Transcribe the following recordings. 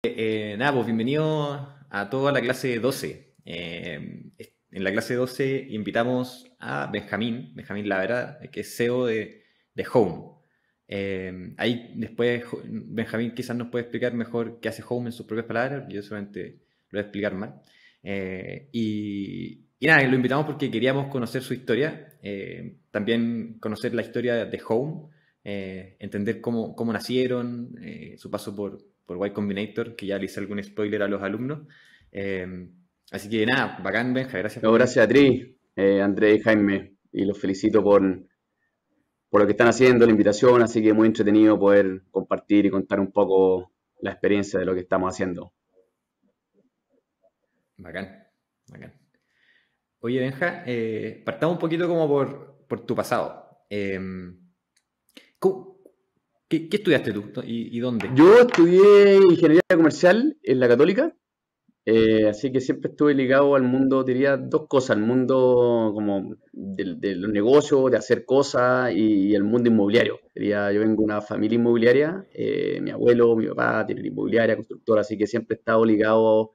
Nada, pues bienvenido a toda la clase 12. En la clase 12 invitamos a Benjamín Lavera, que es CEO de Home. Ahí después Benjamín quizás nos puede explicar mejor qué hace Home en sus propias palabras, yo solamente lo voy a explicar mal. Y nada, lo invitamos porque queríamos conocer su historia, también conocer la historia de Home, entender cómo nacieron, su paso por Y Combinator, que ya le hice algún spoiler a los alumnos. Así que nada, bacán, Benja, gracias No, gracias a ti, Andrés y Jaime, y los felicito por lo que están haciendo, la invitación, así que muy entretenido poder compartir y contar un poco la experiencia de lo que estamos haciendo. bacán, bacán. Oye, Benja, partamos un poquito como por tu pasado. ¿Cómo- qué estudiaste tú y dónde? Yo estudié ingeniería comercial en la Católica, así que siempre estuve ligado al mundo, diría dos cosas, al mundo como de los negocios, de hacer cosas y el mundo inmobiliario. Yo vengo de una familia inmobiliaria, mi abuelo, mi papá tienen inmobiliaria, constructora, así que siempre he estado ligado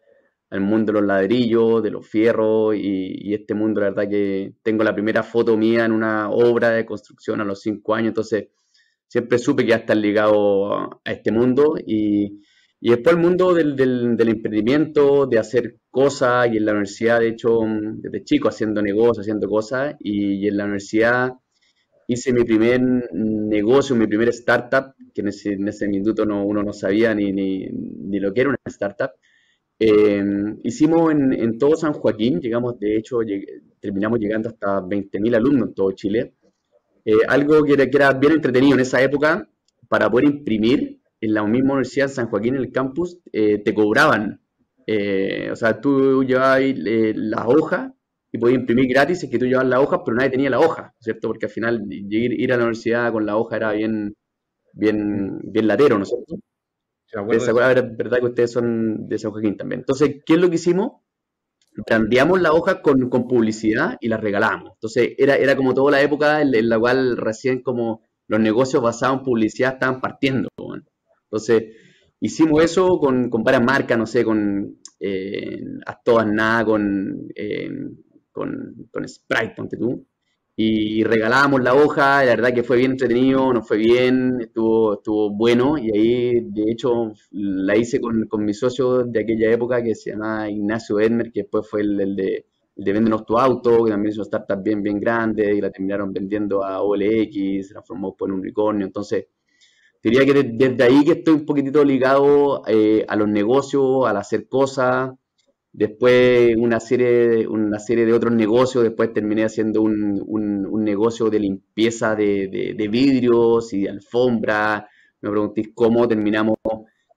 al mundo de los ladrillos, de los fierros y este mundo, la verdad que tengo la primera foto mía en una obra de construcción a los 5 años, entonces siempre supe que iba a estar ligado a este mundo y después el mundo del emprendimiento, de hacer cosas y en la universidad, de hecho, desde chico haciendo negocios, haciendo cosas y en la universidad hice mi primer negocio, mi primer startup, que en ese minuto uno no sabía ni lo que era una startup. Eh, Hicimos en todo San Joaquín, llegamos, de hecho, terminamos llegando hasta 20.000 alumnos en todo Chile. Algo que era bien entretenido en esa época, para poder imprimir en la misma universidad en San Joaquín, en el campus, te cobraban. O sea, tú llevabas las hojas y podías imprimir gratis, es que tú llevabas las hojas, pero nadie tenía la hoja, ¿cierto? Porque al final ir a la universidad con la hoja era bien, bien, Mm, bien latero, ¿no es cierto? sí, me Ustedes acuerdo se de eso. acuerdan, ¿verdad que ustedes son de San Joaquín también? Entonces, ¿qué es lo que hicimos? Brandeamos la hoja con publicidad y la regalábamos. Entonces, era como toda la época en la cual recién como los negocios basados en publicidad estaban partiendo. Bueno. Entonces, hicimos eso con varias marcas, no sé, con A Todas Nada, con Sprite, ponte tú. Y regalábamos la hoja, y la verdad que fue bien entretenido, nos fue bien, estuvo bueno, y ahí de hecho la hice con mi socio de aquella época que se llamaba Ignacio Edmer, que después fue el de Véndenos tu auto, que también hizo una startup bien, bien grande, y la terminaron vendiendo a OLX, se transformó por un unicornio, entonces diría que desde ahí que estoy un poquitito ligado a los negocios, al hacer cosas. Después una serie de otros negocios, después terminé haciendo un negocio de limpieza de vidrios y de alfombra. Me preguntéis cómo terminamos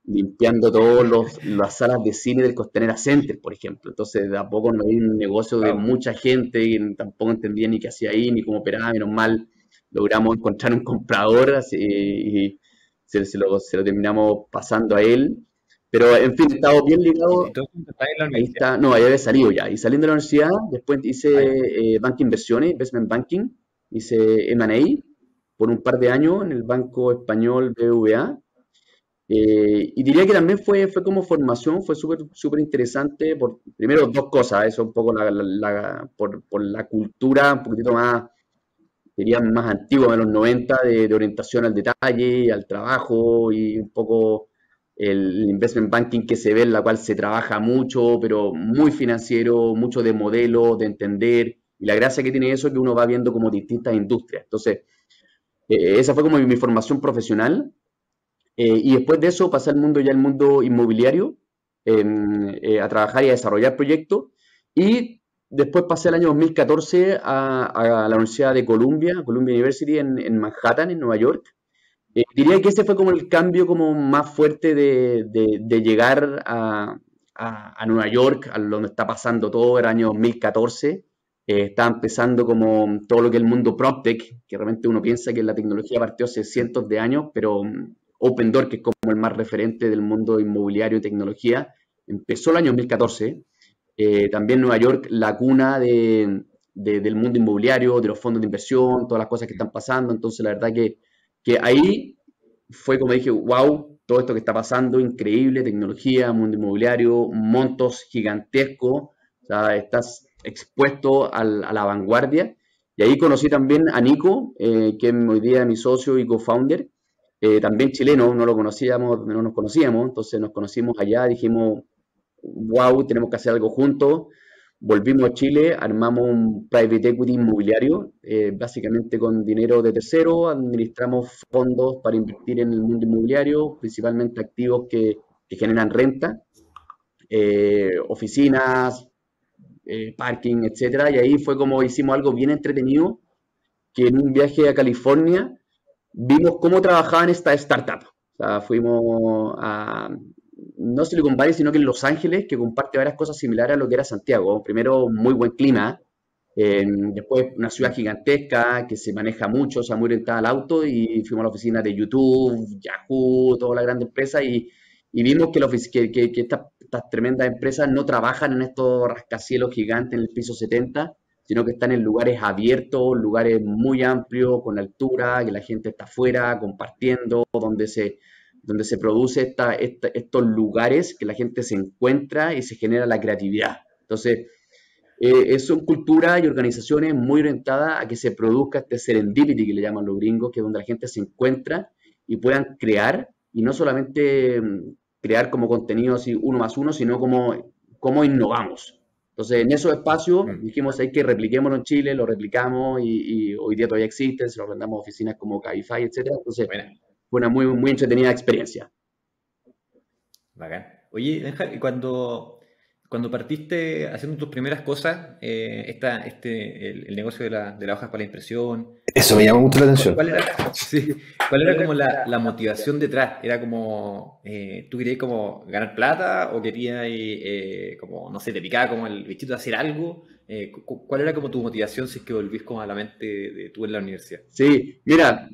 limpiando todas las salas de cine del Costanera Center, por ejemplo. Entonces, de a poco nos dio un negocio de Wow. mucha gente y tampoco entendía ni qué hacía ahí, ni cómo operaba, menos mal logramos encontrar un comprador y se lo terminamos pasando a él. Pero, en fin, he estado bien ¿Y ligado. todo esto está en la Ahí universidad? está, no, ahí había salido ya. Y saliendo de la universidad, después Ah, ya. hice banca inversiones, investment banking, hice M&A por un par de años en el Banco Español BBVA. Y diría que también fue como formación, fue súper súper interesante por, primero, dos cosas, eso un poco por la cultura un poquitito más, diría más antigua de los 90 de orientación al detalle, al trabajo y un poco el investment banking que se ve, en la cual se trabaja mucho, pero muy financiero, mucho de modelo, de entender. Y la gracia que tiene eso es que uno va viendo como distintas industrias. Entonces, esa fue como mi formación profesional. Y después de eso pasé al mundo ya el mundo inmobiliario, a trabajar y a desarrollar proyectos. Y después pasé el año 2014 a la Universidad de Columbia, Columbia University en Manhattan, en Nueva York. Diría que ese fue como el cambio como más fuerte de llegar a Nueva York, a donde está pasando todo, era año 2014. Estaba empezando como todo lo que es el mundo PropTech, que realmente uno piensa que la tecnología partió hace cientos de años, pero Open Door, que es como el más referente del mundo inmobiliario y tecnología, empezó el año 2014. También Nueva York, la cuna del mundo inmobiliario, de los fondos de inversión, todas las cosas que están pasando. Entonces, la verdad que ahí fue como dije, wow, todo esto que está pasando, increíble, tecnología, mundo inmobiliario, montos gigantescos, o sea, estás expuesto a la vanguardia. Y ahí conocí también a Nico, que es hoy día mi socio y co-founder, también chileno, no lo conocíamos, no nos conocíamos, entonces nos conocimos allá, dijimos, wow, tenemos que hacer algo juntos. Volvimos a Chile, armamos un private equity inmobiliario, básicamente con dinero de tercero, administramos fondos para invertir en el mundo inmobiliario, principalmente activos que generan renta, oficinas, parking, etcétera. Y ahí fue como hicimos algo bien entretenido, que en un viaje a California vimos cómo trabajaban estas startups. O sea, fuimos a, no Silicon Valley, sino que en Los Ángeles, que comparte varias cosas similares a lo que era Santiago. Primero, muy buen clima. Después, una ciudad gigantesca que se maneja mucho, o sea, muy orientada al auto. Y fuimos a la oficina de YouTube, Yahoo, toda la gran empresa. Y vimos que, que estas tremendas empresas no trabajan en estos rascacielos gigantes en el piso 70, sino que están en lugares abiertos, lugares muy amplios, con altura, que la gente está afuera compartiendo, donde se produce estos lugares que la gente se encuentra y se genera la creatividad. Entonces, son culturas y organizaciones muy orientadas a que se produzca este serendipity que le llaman los gringos, que es donde la gente se encuentra y puedan crear, y no solamente crear como contenido así uno más uno, sino como innovamos. Entonces, en esos espacios Mm. dijimos, hay que repliquémoslo en Chile, lo replicamos y hoy día todavía existen, se lo arrendamos a oficinas como Cabify, etcétera. Entonces, Buena, fue una muy entretenida experiencia. bacán. Oye, Benja, y cuando partiste haciendo tus primeras cosas, el negocio de las hojas para la impresión, Eso me llama mucho la ¿cuál, atención. cuál era, sí, cuál era como la motivación detrás? ¿Era como, tú querías como ganar plata o querías, como, no sé, te picaba como el bichito de hacer algo? ¿Cuál era como tu motivación si es que volvís como a la mente de tú en la universidad? Sí, mira,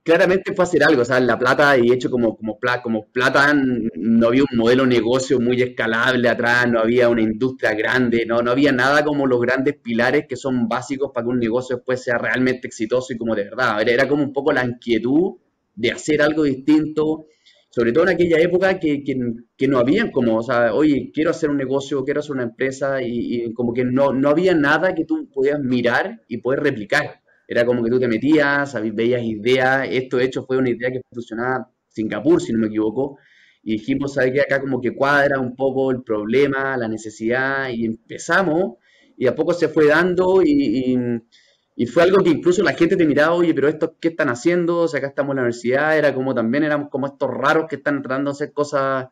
claramente fue hacer algo, o sea, La Plata y hecho como Plata no había un modelo de negocio muy escalable atrás, no había una industria grande, no había nada como los grandes pilares que son básicos para que un negocio después sea realmente exitoso y como de verdad. Era como un poco la inquietud de hacer algo distinto, sobre todo en aquella época que no habían como, o sea, oye, quiero hacer un negocio, quiero hacer una empresa y como que no había nada que tú pudieras mirar y poder replicar. Era como que tú te metías, veías ideas. Esto, de hecho, fue una idea que funcionaba en Singapur, si no me equivoco. Y dijimos, ¿sabes qué? Acá como que cuadra un poco el problema, la necesidad, y empezamos, y a poco se fue dando, y fue algo que incluso la gente te miraba, oye, pero esto, ¿qué están haciendo? O sea, acá estamos en la universidad, era como también éramos como estos raros que están tratando de hacer cosas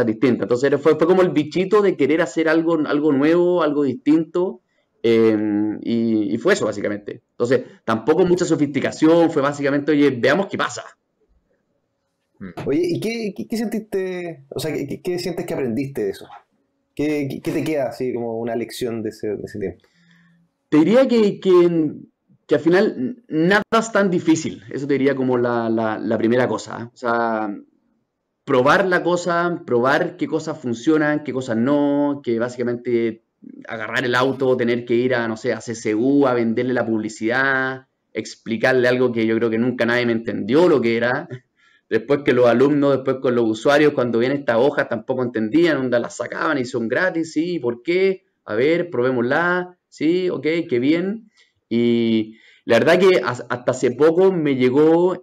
distintas. Entonces fue como el bichito de querer hacer algo nuevo, algo distinto, y fue eso, básicamente. Entonces, tampoco mucha sofisticación, fue básicamente, oye, veamos qué pasa. Mm. Oye, ¿y qué sentiste? O sea, ¿qué sientes que aprendiste de eso? ¿Qué te queda así como una lección de ese tiempo? Te diría que al final nada es tan difícil. Eso te diría como la primera cosa. ¿Eh? O sea, probar la cosa, probar qué cosas funcionan, qué cosas no, que básicamente agarrar el auto, tener que ir a, no sé, a CCU, a venderle la publicidad, explicarle algo que yo creo que nunca nadie me entendió lo que era. Después que los alumnos, después con los usuarios, cuando vienen estas hojas tampoco entendían, onda las sacaban y son gratis, sí, ¿por qué? A ver, probémosla, sí, ok, qué bien. Y la verdad que hasta hace poco me llegó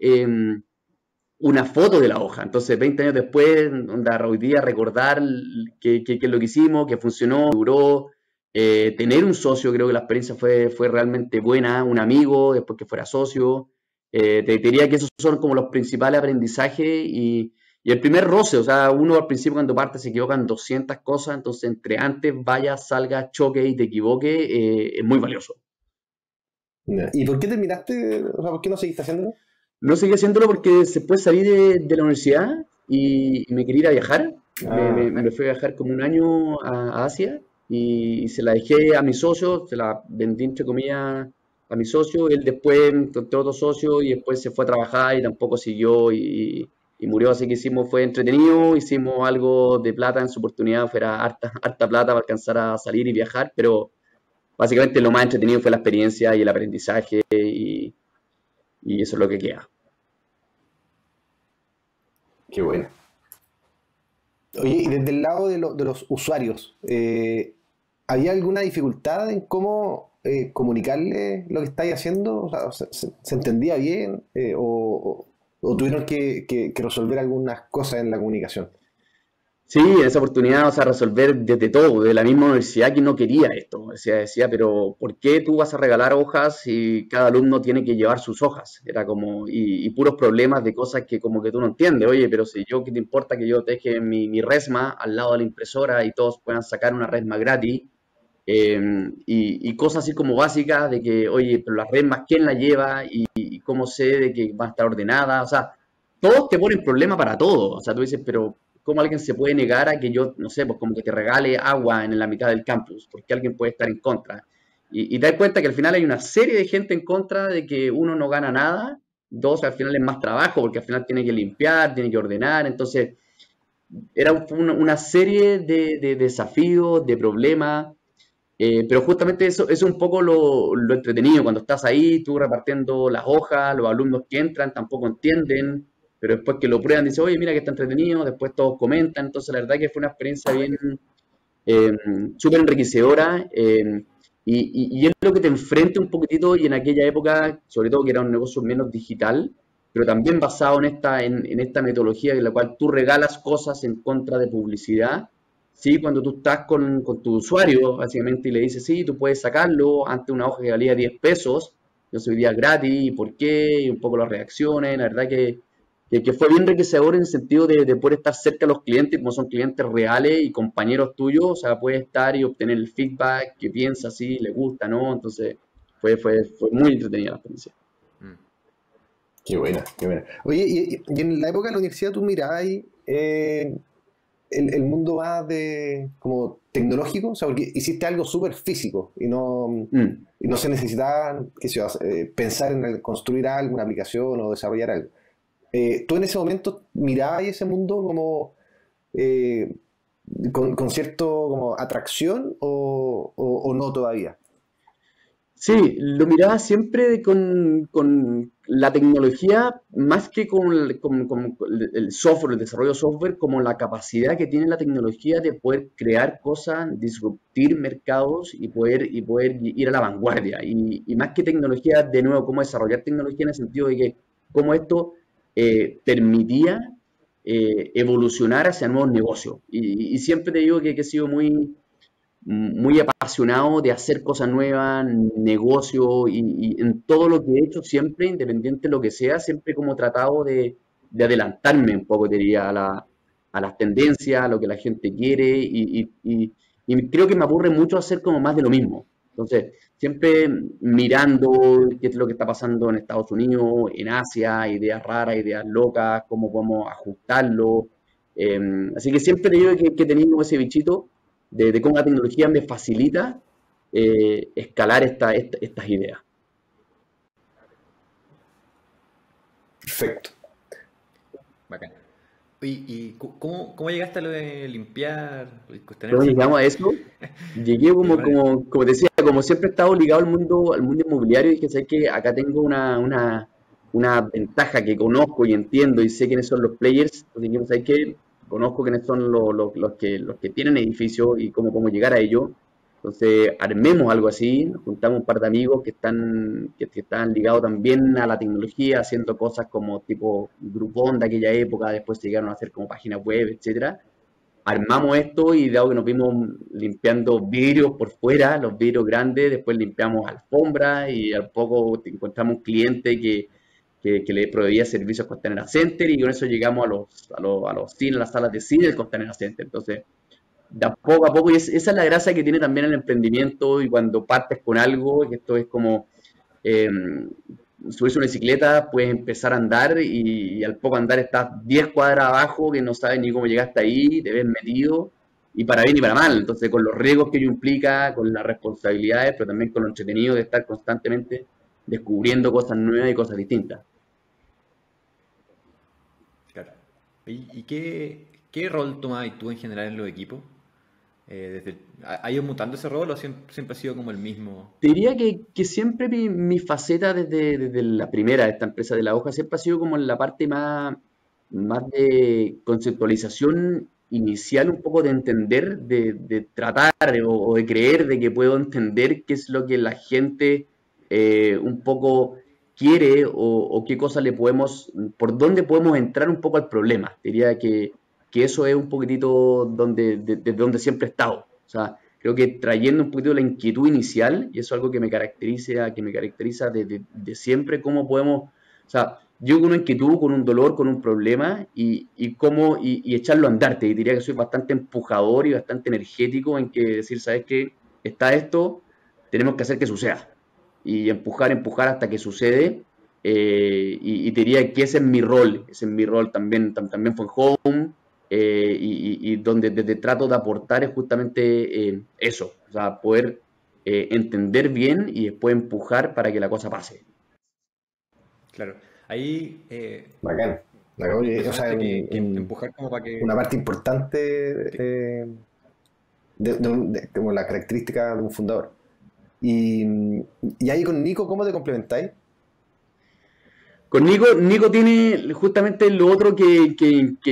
una foto de la hoja. Entonces, 20 años después, onda, hoy día recordar qué es lo que hicimos, que funcionó, duró. Tener un socio, creo que la experiencia fue realmente buena, un amigo, después que fuera socio. Te diría que esos son como los principales aprendizajes y el primer roce, o sea, uno al principio cuando parte se equivocan 200 cosas, entonces entre antes vaya, salga, choque y te equivoque, es muy valioso. Ya. ¿Y por qué terminaste? O sea, ¿por qué no seguiste haciéndolo? No seguí haciéndolo porque después salí de la universidad y me quería ir a viajar. Ah, Me fui a viajar como un año a Asia y se la dejé a mi socio, se la vendí entre comillas a mi socio. Él después encontró otro socio y después se fue a trabajar y tampoco siguió y murió. Así que fue entretenido, hicimos algo de plata en su oportunidad, fuera harta plata para alcanzar a salir y viajar, pero básicamente lo más entretenido fue la experiencia y el aprendizaje y eso es lo que queda. qué bueno. Oye, y desde el lado de los usuarios, ¿había alguna dificultad en cómo comunicarle lo que estáis haciendo? O sea, ¿se entendía bien? ¿O tuvieron que resolver algunas cosas en la comunicación? Sí, en esa oportunidad vas a resolver desde todo, de la misma universidad que no quería esto. O sea, decía, pero ¿por qué tú vas a regalar hojas si cada alumno tiene que llevar sus hojas? Era como, y puros problemas de cosas que como que tú no entiendes. Oye, pero si yo, ¿qué te importa que yo deje mi resma al lado de la impresora y todos puedan sacar una resma gratis? Eh, y cosas así como básicas de que, oye, pero las resmas, ¿quién la lleva? Y cómo sé de que va a estar ordenada. O sea, todos te ponen problema para todo. O sea, tú dices, pero ¿cómo alguien se puede negar a que yo, no sé, pues como que te regale agua en la mitad del campus? Porque alguien puede estar en contra. Y te das cuenta que al final hay una serie de gente en contra de que uno no gana nada. Dos, al final es más trabajo porque al final tiene que limpiar, tiene que ordenar. Entonces, era una serie de desafíos, de problemas. Pero justamente eso es un poco lo entretenido, cuando estás ahí, tú repartiendo las hojas, los alumnos que entran tampoco entienden, pero después que lo prueban dicen, oye, mira que está entretenido, después todos comentan, entonces la verdad que fue una experiencia bien eh, súper enriquecedora y es lo que te enfrenta un poquitito y en aquella época, sobre todo que era un negocio menos digital, pero también basado en esta metodología en la cual tú regalas cosas en contra de publicidad. Sí, cuando tú estás con tu usuario, básicamente, y le dices, sí, tú puedes sacarlo ante una hoja que valía 10 pesos, yo soy día gratis, ¿y por qué? Y un poco las reacciones, la verdad que fue bien enriquecedor en el sentido de poder estar cerca de los clientes, como son clientes reales y compañeros tuyos, o sea, puedes estar y obtener el feedback que piensa, si le gusta, ¿no? Entonces, fue muy entretenida la experiencia. Mm. Qué buena, qué buena. Oye, y en la época de la universidad tú mirabas ahí el mundo más de como tecnológico, o sea, porque hiciste algo súper físico Mm. y no se necesitaba, qué sé yo, pensar en construir algo, una aplicación o desarrollar algo. ¿Tú en ese momento mirabas ese mundo como eh, con cierto como atracción o no todavía? Sí, lo miraba siempre con la tecnología más que con el software, el desarrollo de software, como la capacidad que tiene la tecnología de poder crear cosas, disruptir mercados y poder ir a la vanguardia. Y más que tecnología, de nuevo, cómo desarrollar tecnología en el sentido de que cómo esto permitía evolucionar hacia nuevos negocios. Y siempre te digo que he sido muy apasionado de hacer cosas nuevas, negocio y en todo lo que he hecho siempre, independiente de lo que sea, siempre como tratado de adelantarme un poco, diría, a las tendencias, a lo que la gente quiere y creo que me aburre mucho hacer como más de lo mismo. Entonces, siempre mirando qué es lo que está pasando en Estados Unidos, en Asia, ideas raras, ideas locas, cómo podemos ajustarlo. Eh, Así que siempre te digo que he tenido ese bichito de cómo la tecnología me facilita escalar estas ideas. Perfecto. Bacán. Oye, ¿y cómo llegaste a lo de limpiar el ¿Cómo Costanera Center? llegamos a eso? Llegué Porque igual, como decía, como siempre he estado ligado al mundo inmobiliario y que sé que acá tengo una ventaja que conozco y entiendo y sé quiénes son los players, entonces dijimos, ¿sabes qué? Conozco quiénes son los que tienen edificios y cómo podemos llegar a ellos. Entonces, armemos algo así, nos juntamos un par de amigos que están ligados también a la tecnología, haciendo cosas como tipo Groupon de aquella época, después se llegaron a hacer como páginas web, etcétera. Armamos esto y dado que nos vimos limpiando vidrios por fuera, los vidrios grandes, después limpiamos alfombras y al poco encontramos un cliente que le proveía servicios Costanera Center y con eso llegamos a los cines, a las salas de cine del Costanera Center. Entonces, de a poco, y esa es la gracia que tiene también el emprendimiento y cuando partes con algo, que esto es como eh, subirse una bicicleta, puedes empezar a andar y al poco andar estás 10 cuadras abajo que no sabes ni cómo llegaste ahí, te ves metido y para bien y para mal. Entonces, con los riesgos que ello implica, con las responsabilidades, pero también con lo entretenido de estar constantemente descubriendo cosas nuevas y cosas distintas. claro. ¿Y qué rol tomabas tú en general en los equipos? ¿Ha ido mutando ese rol o siempre ha sido como el mismo? Te diría que siempre mi faceta desde la primera de esta empresa de la hoja siempre ha sido como en la parte más de conceptualización inicial un poco de entender, de tratar o de creer de que puedo entender qué es lo que la gente un poco quiere o qué cosa le podemos, por dónde podemos entrar un poco al problema. Diría que eso es un poquitito desde donde siempre he estado. O sea, creo que trayendo un poquito la inquietud inicial, y eso es algo que me caracteriza de siempre, cómo podemos, o sea, yo con una inquietud, con un dolor, con un problema, y echarlo a andar. Te diría que soy bastante empujador y bastante energético en que decir, ¿sabes qué? Está esto, tenemos que hacer que suceda. Y empujar hasta que sucede. Y te diría que ese es mi rol también, también fue en Home, y donde desde trato de aportar es justamente eso, o sea, poder entender bien y después empujar para que la cosa pase. Claro. Ahí Bacán. Oye, o sea, mencionaste que empujar como para una que... parte importante como la característica de un fundador. Y, y ahí con Nico, ¿cómo te complementáis? Con Nico tiene justamente lo otro que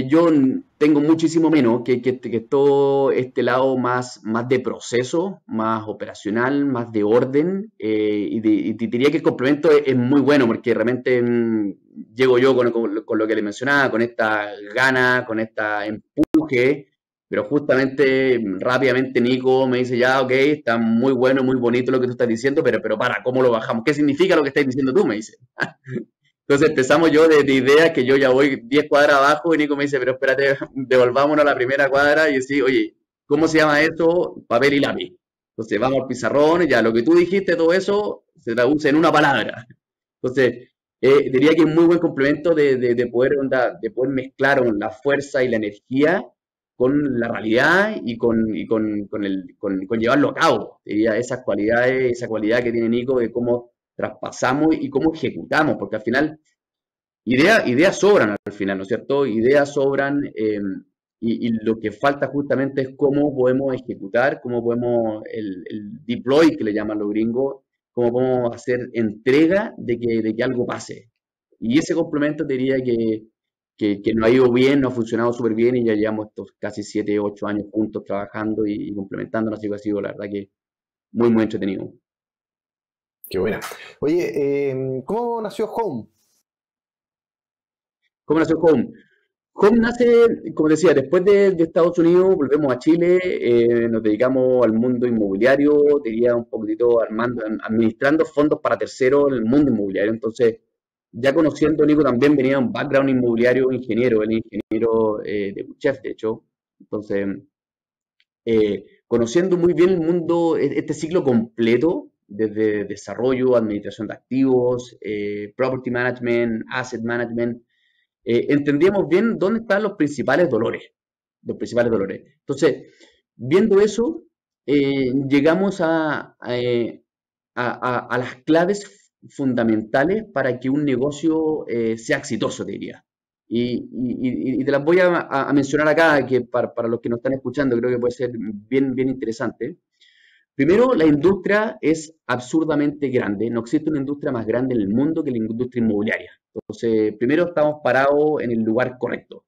yo tengo muchísimo menos, que es todo este lado más de proceso, más operacional, más de orden, y te diría que el complemento es muy bueno, porque realmente llego yo con lo que le mencionaba, con esta gana, con esta empuje, pero justamente rápidamente Nico me dice, ya, ok, está muy bueno, muy bonito lo que tú estás diciendo, pero para, ¿cómo lo bajamos? ¿Qué significa lo que estás diciendo tú? Me dice. Entonces empezamos yo de ideas que yo ya voy 10 cuadras abajo y Nico me dice, pero espérate, devolvámonos a la primera cuadra y decir, oye, ¿cómo se llama esto? Papel y lápiz. Entonces vamos al pizarrón, ya lo que tú dijiste, todo eso se traduce en una palabra. Entonces, diría que es un muy buen complemento de poder mezclar la fuerza y la energía con la realidad con llevarlo a cabo. Diría esas cualidades, esa cualidad que tiene Nico de cómo traspasamos y cómo ejecutamos, porque al final ideas sobran al final, ¿no es cierto? Ideas sobran, y lo que falta justamente es cómo podemos ejecutar, cómo podemos, el deploy que le llaman los gringos, cómo podemos hacer entrega de que algo pase. Y ese complemento diría que nos ha ido bien, nos ha funcionado súper bien y ya llevamos estos casi 7, 8 años juntos trabajando y complementándonos, así que ha sido la verdad que muy, muy entretenido. Qué buena. Oye, ¿cómo nació Home? ¿Cómo nació Home? Home nace, como decía, después de Estados Unidos, volvemos a Chile, nos dedicamos al mundo inmobiliario, diría un poquitito administrando fondos para terceros en el mundo inmobiliario. Entonces, ya conociendo a Nico también venía un background inmobiliario, ingeniero, él es ingeniero de chef, de hecho. Entonces, conociendo muy bien el mundo, este ciclo completo, desde desarrollo, administración de activos, property management, asset management, entendíamos bien dónde están los principales dolores, los principales dolores. Entonces, viendo eso, llegamos a las claves fundamentales para que un negocio sea exitoso, te diría. Y te las voy a mencionar acá, que para los que nos están escuchando creo que puede ser bien, bien interesante. Primero, la industria es absurdamente grande. No existe una industria más grande en el mundo que la industria inmobiliaria. Entonces, primero estamos parados en el lugar correcto.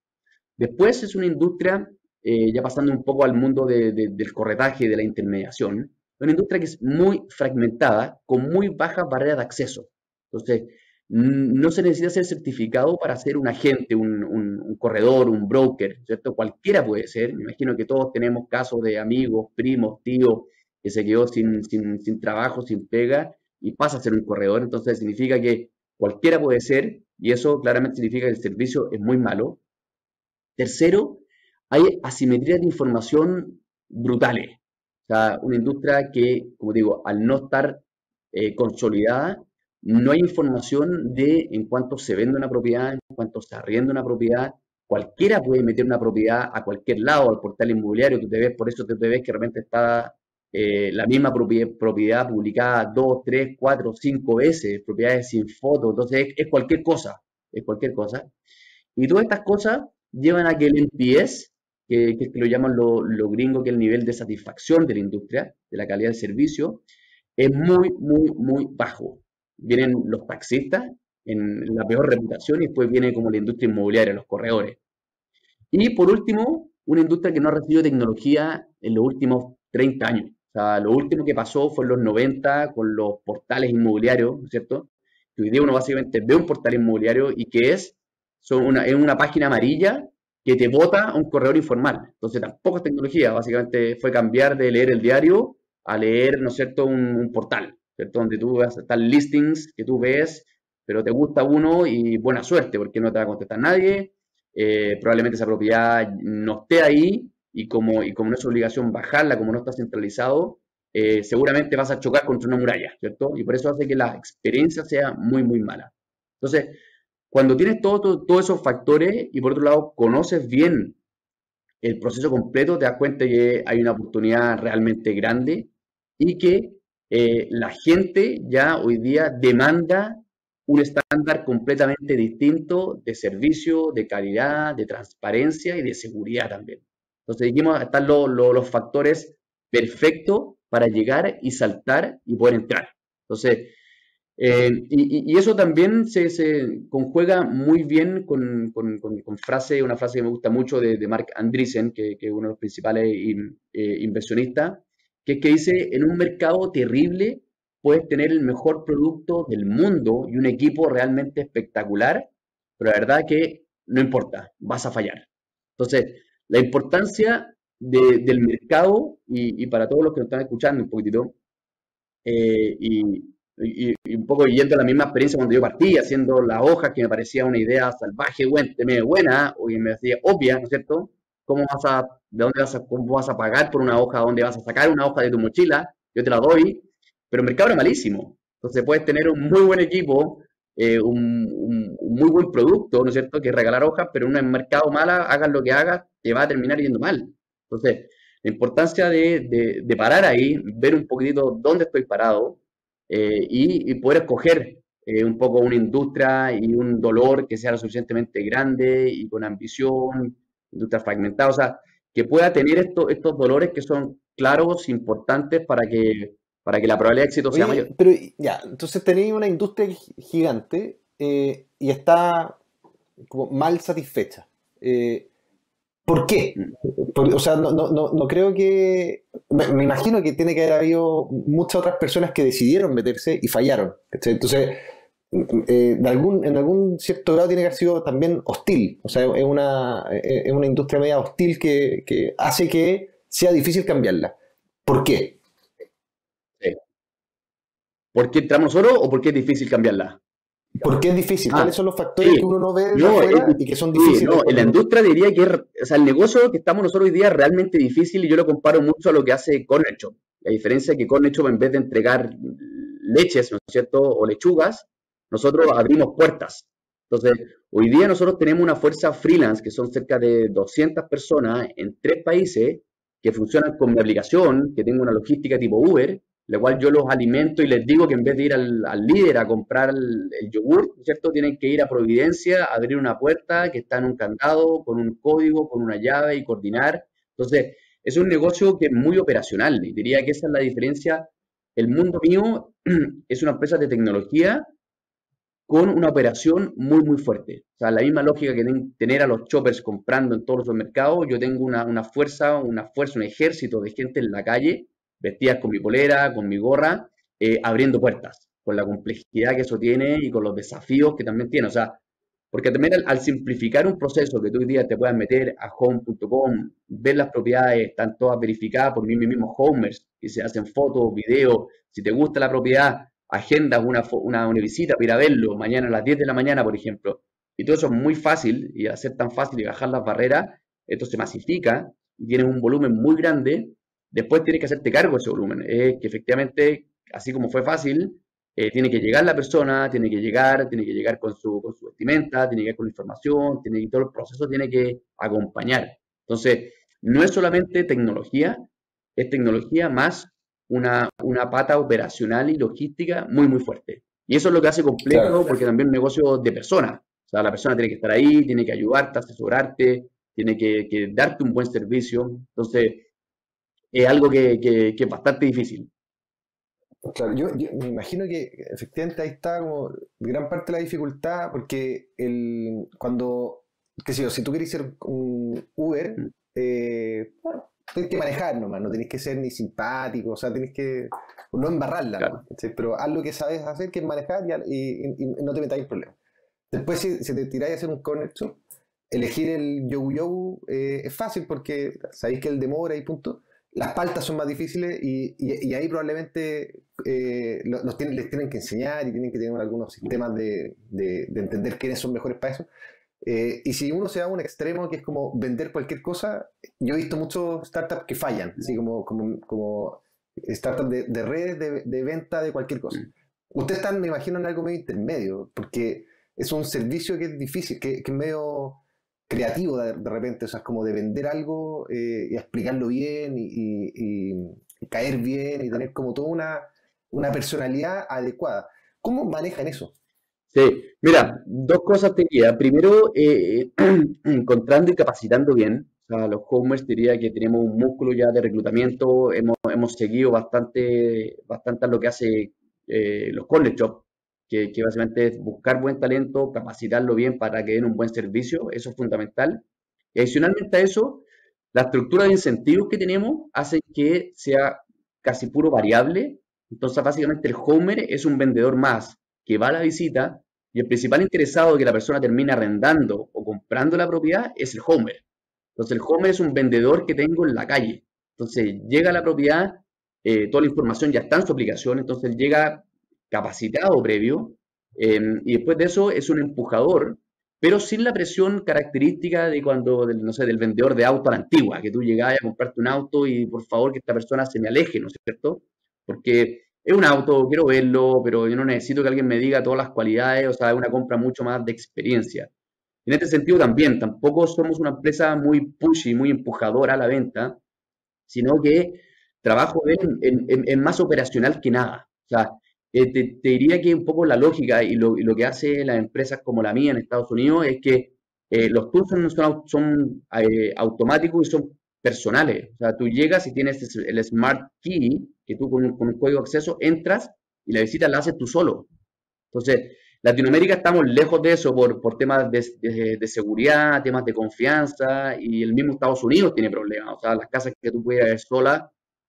Después es una industria, ya pasando un poco al mundo del corretaje y de la intermediación, una industria que es muy fragmentada, con muy bajas barreras de acceso. Entonces, no se necesita ser certificado para ser un agente, un corredor, un broker, ¿cierto? Cualquiera puede ser. Me imagino que todos tenemos casos de amigos, primos, tíos, que se quedó sin trabajo, sin pega, y pasa a ser un corredor. Entonces, significa que cualquiera puede ser, y eso claramente significa que el servicio es muy malo. Tercero, hay asimetrías de información brutales. O sea, una industria que, como digo, al no estar consolidada, no hay información de en cuánto se vende una propiedad, en cuánto se arrienda una propiedad. Cualquiera puede meter una propiedad a cualquier lado, al portal inmobiliario, tú te ves, por eso te ves que realmente está la misma propiedad publicada 2, 3, 4, 5 veces, propiedades sin fotos, entonces es cualquier cosa, es cualquier cosa. Y todas estas cosas llevan a que el NPS, que lo llaman lo gringo, que es el nivel de satisfacción de la industria, de la calidad del servicio, es muy, muy, muy bajo. Vienen los taxistas en la peor reputación y después viene como la industria inmobiliaria, los corredores. Y por último, una industria que no ha recibido tecnología en los últimos 30 años. O sea, lo último que pasó fue en los 90 con los portales inmobiliarios, ¿no es cierto? Que hoy día uno básicamente ve un portal inmobiliario y que es una página amarilla que te bota un corredor informal. Entonces tampoco es tecnología, básicamente fue cambiar de leer el diario a leer, ¿no es cierto?, un portal, ¿cierto? Donde tú vas a estar listings que tú ves, pero te gusta uno y buena suerte, porque no te va a contestar nadie, probablemente esa propiedad no esté ahí y como no es obligación bajarla, como no está centralizado, seguramente vas a chocar contra una muralla, ¿cierto? Y por eso hace que la experiencia sea muy, muy mala. Entonces, cuando tienes todos esos factores y por otro lado conoces bien el proceso completo, te das cuenta que hay una oportunidad realmente grande y que la gente ya hoy día demanda un estándar completamente distinto de servicio, de calidad, de transparencia y de seguridad también. Entonces dijimos, están los factores perfectos para llegar y saltar y poder entrar. Entonces, y eso también se conjuega muy bien con una frase que me gusta mucho de Mark Andreessen, que es uno de los principales inversionistas, que es que dice, en un mercado terrible puedes tener el mejor producto del mundo y un equipo realmente espectacular, pero la verdad que no importa, vas a fallar. Entonces, la importancia del mercado, y para todos los que nos están escuchando un poquitito, y un poco yendo a la misma experiencia cuando yo partí, haciendo la hoja que me parecía una idea salvaje, medio buena, o que me parecía obvia, ¿no es cierto? ¿Cómo vas a pagar por una hoja? ¿Dónde vas a sacar una hoja de tu mochila? Yo te la doy, pero el mercado era malísimo. Entonces puedes tener un muy buen equipo, un muy buen producto, ¿no es cierto? Que es regalar hojas, pero en un mercado mala, hagas lo que hagas, te va a terminar yendo mal. Entonces, la importancia de parar ahí, ver un poquitito dónde estoy parado, y poder escoger un poco una industria y un dolor que sea lo suficientemente grande y con ambición, industria fragmentada, o sea, que pueda tener estos dolores que son claros, importantes para que la probabilidad de éxito sea mayor. Oye, pero ya, entonces tenéis una industria gigante y está como mal satisfecha. ¿Por qué? Mm. O sea, no creo que... Me imagino que tiene que haber habido muchas otras personas que decidieron meterse y fallaron. ¿Cachai? Entonces, en algún cierto grado tiene que haber sido también hostil. O sea, es una industria media hostil que hace que sea difícil cambiarla. ¿Por qué? Sí. ¿Por qué entramos nosotros o por qué es difícil cambiarla? ¿Por qué es difícil? Ah, ¿Cuáles son los factores que sí. uno no ve de No, afuera y que son sí, difíciles no, en la cuando uno... industria diría que o sea, el negocio que estamos nosotros hoy día es realmente difícil y yo lo comparo mucho a lo que hace Corner Shop. La diferencia es que Corner Shop en vez de entregar leches, ¿no es cierto?, o lechugas, nosotros abrimos puertas. Entonces, hoy día nosotros tenemos una fuerza freelance que son cerca de 200 personas en 3 países que funcionan con mi aplicación, que tengo una logística tipo Uber, la cual yo los alimento y les digo que en vez de ir al líder a comprar el yogur, ¿cierto? Tienen que ir a Providencia, abrir una puerta que está en un candado, con un código, con una llave y coordinar. Entonces, es un negocio que es muy operacional y diría que esa es la diferencia. El mundo mío es una empresa de tecnología con una operación muy, muy fuerte. O sea, la misma lógica que tener a los choppers comprando en todos los mercados, yo tengo una fuerza, un ejército de gente en la calle, vestidas con mi polera, con mi gorra, abriendo puertas, con la complejidad que eso tiene y con los desafíos que también tiene. O sea, porque también al simplificar un proceso que tú hoy día te puedas meter a home.com, ver las propiedades, están todas verificadas por mí mismos homers, y se hacen fotos, videos, si te gusta la propiedad, agendas una visita para ir a verlo mañana a las 10 de la mañana, por ejemplo. Y todo eso es muy fácil, y al ser tan fácil y bajar las barreras, esto se masifica y tienes un volumen muy grande. Después tienes que hacerte cargo de ese volumen. Es que efectivamente, así como fue fácil, tiene que llegar la persona, tiene que llegar con su vestimenta, tiene que llegar con la información, y todo el proceso tiene que acompañar. Entonces, no es solamente tecnología, es tecnología más una pata operacional y logística muy, muy fuerte. Y eso es lo que hace Claro. complejo porque también es un negocio de personas. O sea, la persona tiene que estar ahí, tiene que ayudarte, asesorarte, tiene que darte un buen servicio. Entonces, es algo que es bastante difícil. Claro, yo me imagino que efectivamente ahí está como gran parte de la dificultad, porque qué sé yo, si tú querés ser un Uber, bueno, tenés que manejar nomás, no tenés que ser ni simpático, o sea, tenés que no embarrarla Claro. nomás, ¿cachai? Pero haz lo que sabes hacer, que es manejar y no te metáis en problemas. Después, si te tiráis a hacer un corner shop, elegir el Yogu es fácil porque sabéis que el demora y punto. Las paltas son más difíciles y ahí probablemente les tienen que enseñar y tienen que tener algunos sistemas de entender quiénes son mejores para eso. Y si uno se va a un extremo que es como vender cualquier cosa, yo he visto muchos startups que fallan, así como startups de redes de venta de cualquier cosa. Ustedes están, me imagino, en algo medio intermedio, porque es un servicio que es difícil, que es medio creativo de repente, o sea, es como de vender algo y explicarlo bien y caer bien y tener como toda una personalidad adecuada. ¿Cómo manejan eso? Sí, mira, dos cosas te diría. Primero, encontrando y capacitando bien. O sea, los homers diría que tenemos un músculo ya de reclutamiento. Hemos seguido bastante a lo que hace los college jobs, que básicamente es buscar buen talento, capacitarlo bien para que den un buen servicio. Eso es fundamental. Y adicionalmente a eso, la estructura de incentivos que tenemos hace que sea casi puro variable. Entonces, básicamente el homer es un vendedor más que va a la visita y el principal interesado de que la persona termine arrendando o comprando la propiedad es el homer. Entonces, el homer es un vendedor que tengo en la calle. Entonces, llega a la propiedad, toda la información ya está en su aplicación, entonces él llega capacitado previo y después de eso es un empujador, pero sin la presión característica de cuando, no sé, del vendedor de auto a la antigua, que tú llegabas a comprarte un auto y por favor que esta persona se me aleje, ¿no es cierto? Porque es un auto, quiero verlo, pero yo no necesito que alguien me diga todas las cualidades, o sea, es una compra mucho más de experiencia. En este sentido también, tampoco somos una empresa muy pushy, muy empujadora a la venta, sino que trabajo en más operacional que nada. O sea, te diría que un poco la lógica y lo que hace las empresas como la mía en Estados Unidos es que los tools son automáticos y son personales. O sea, tú llegas y tienes el Smart Key, que tú con un código de acceso entras y la visita la haces tú solo. Entonces, Latinoamérica estamos lejos de eso por temas de seguridad, temas de confianza, y el mismo Estados Unidos tiene problemas. O sea, las casas que tú puedes ver solas,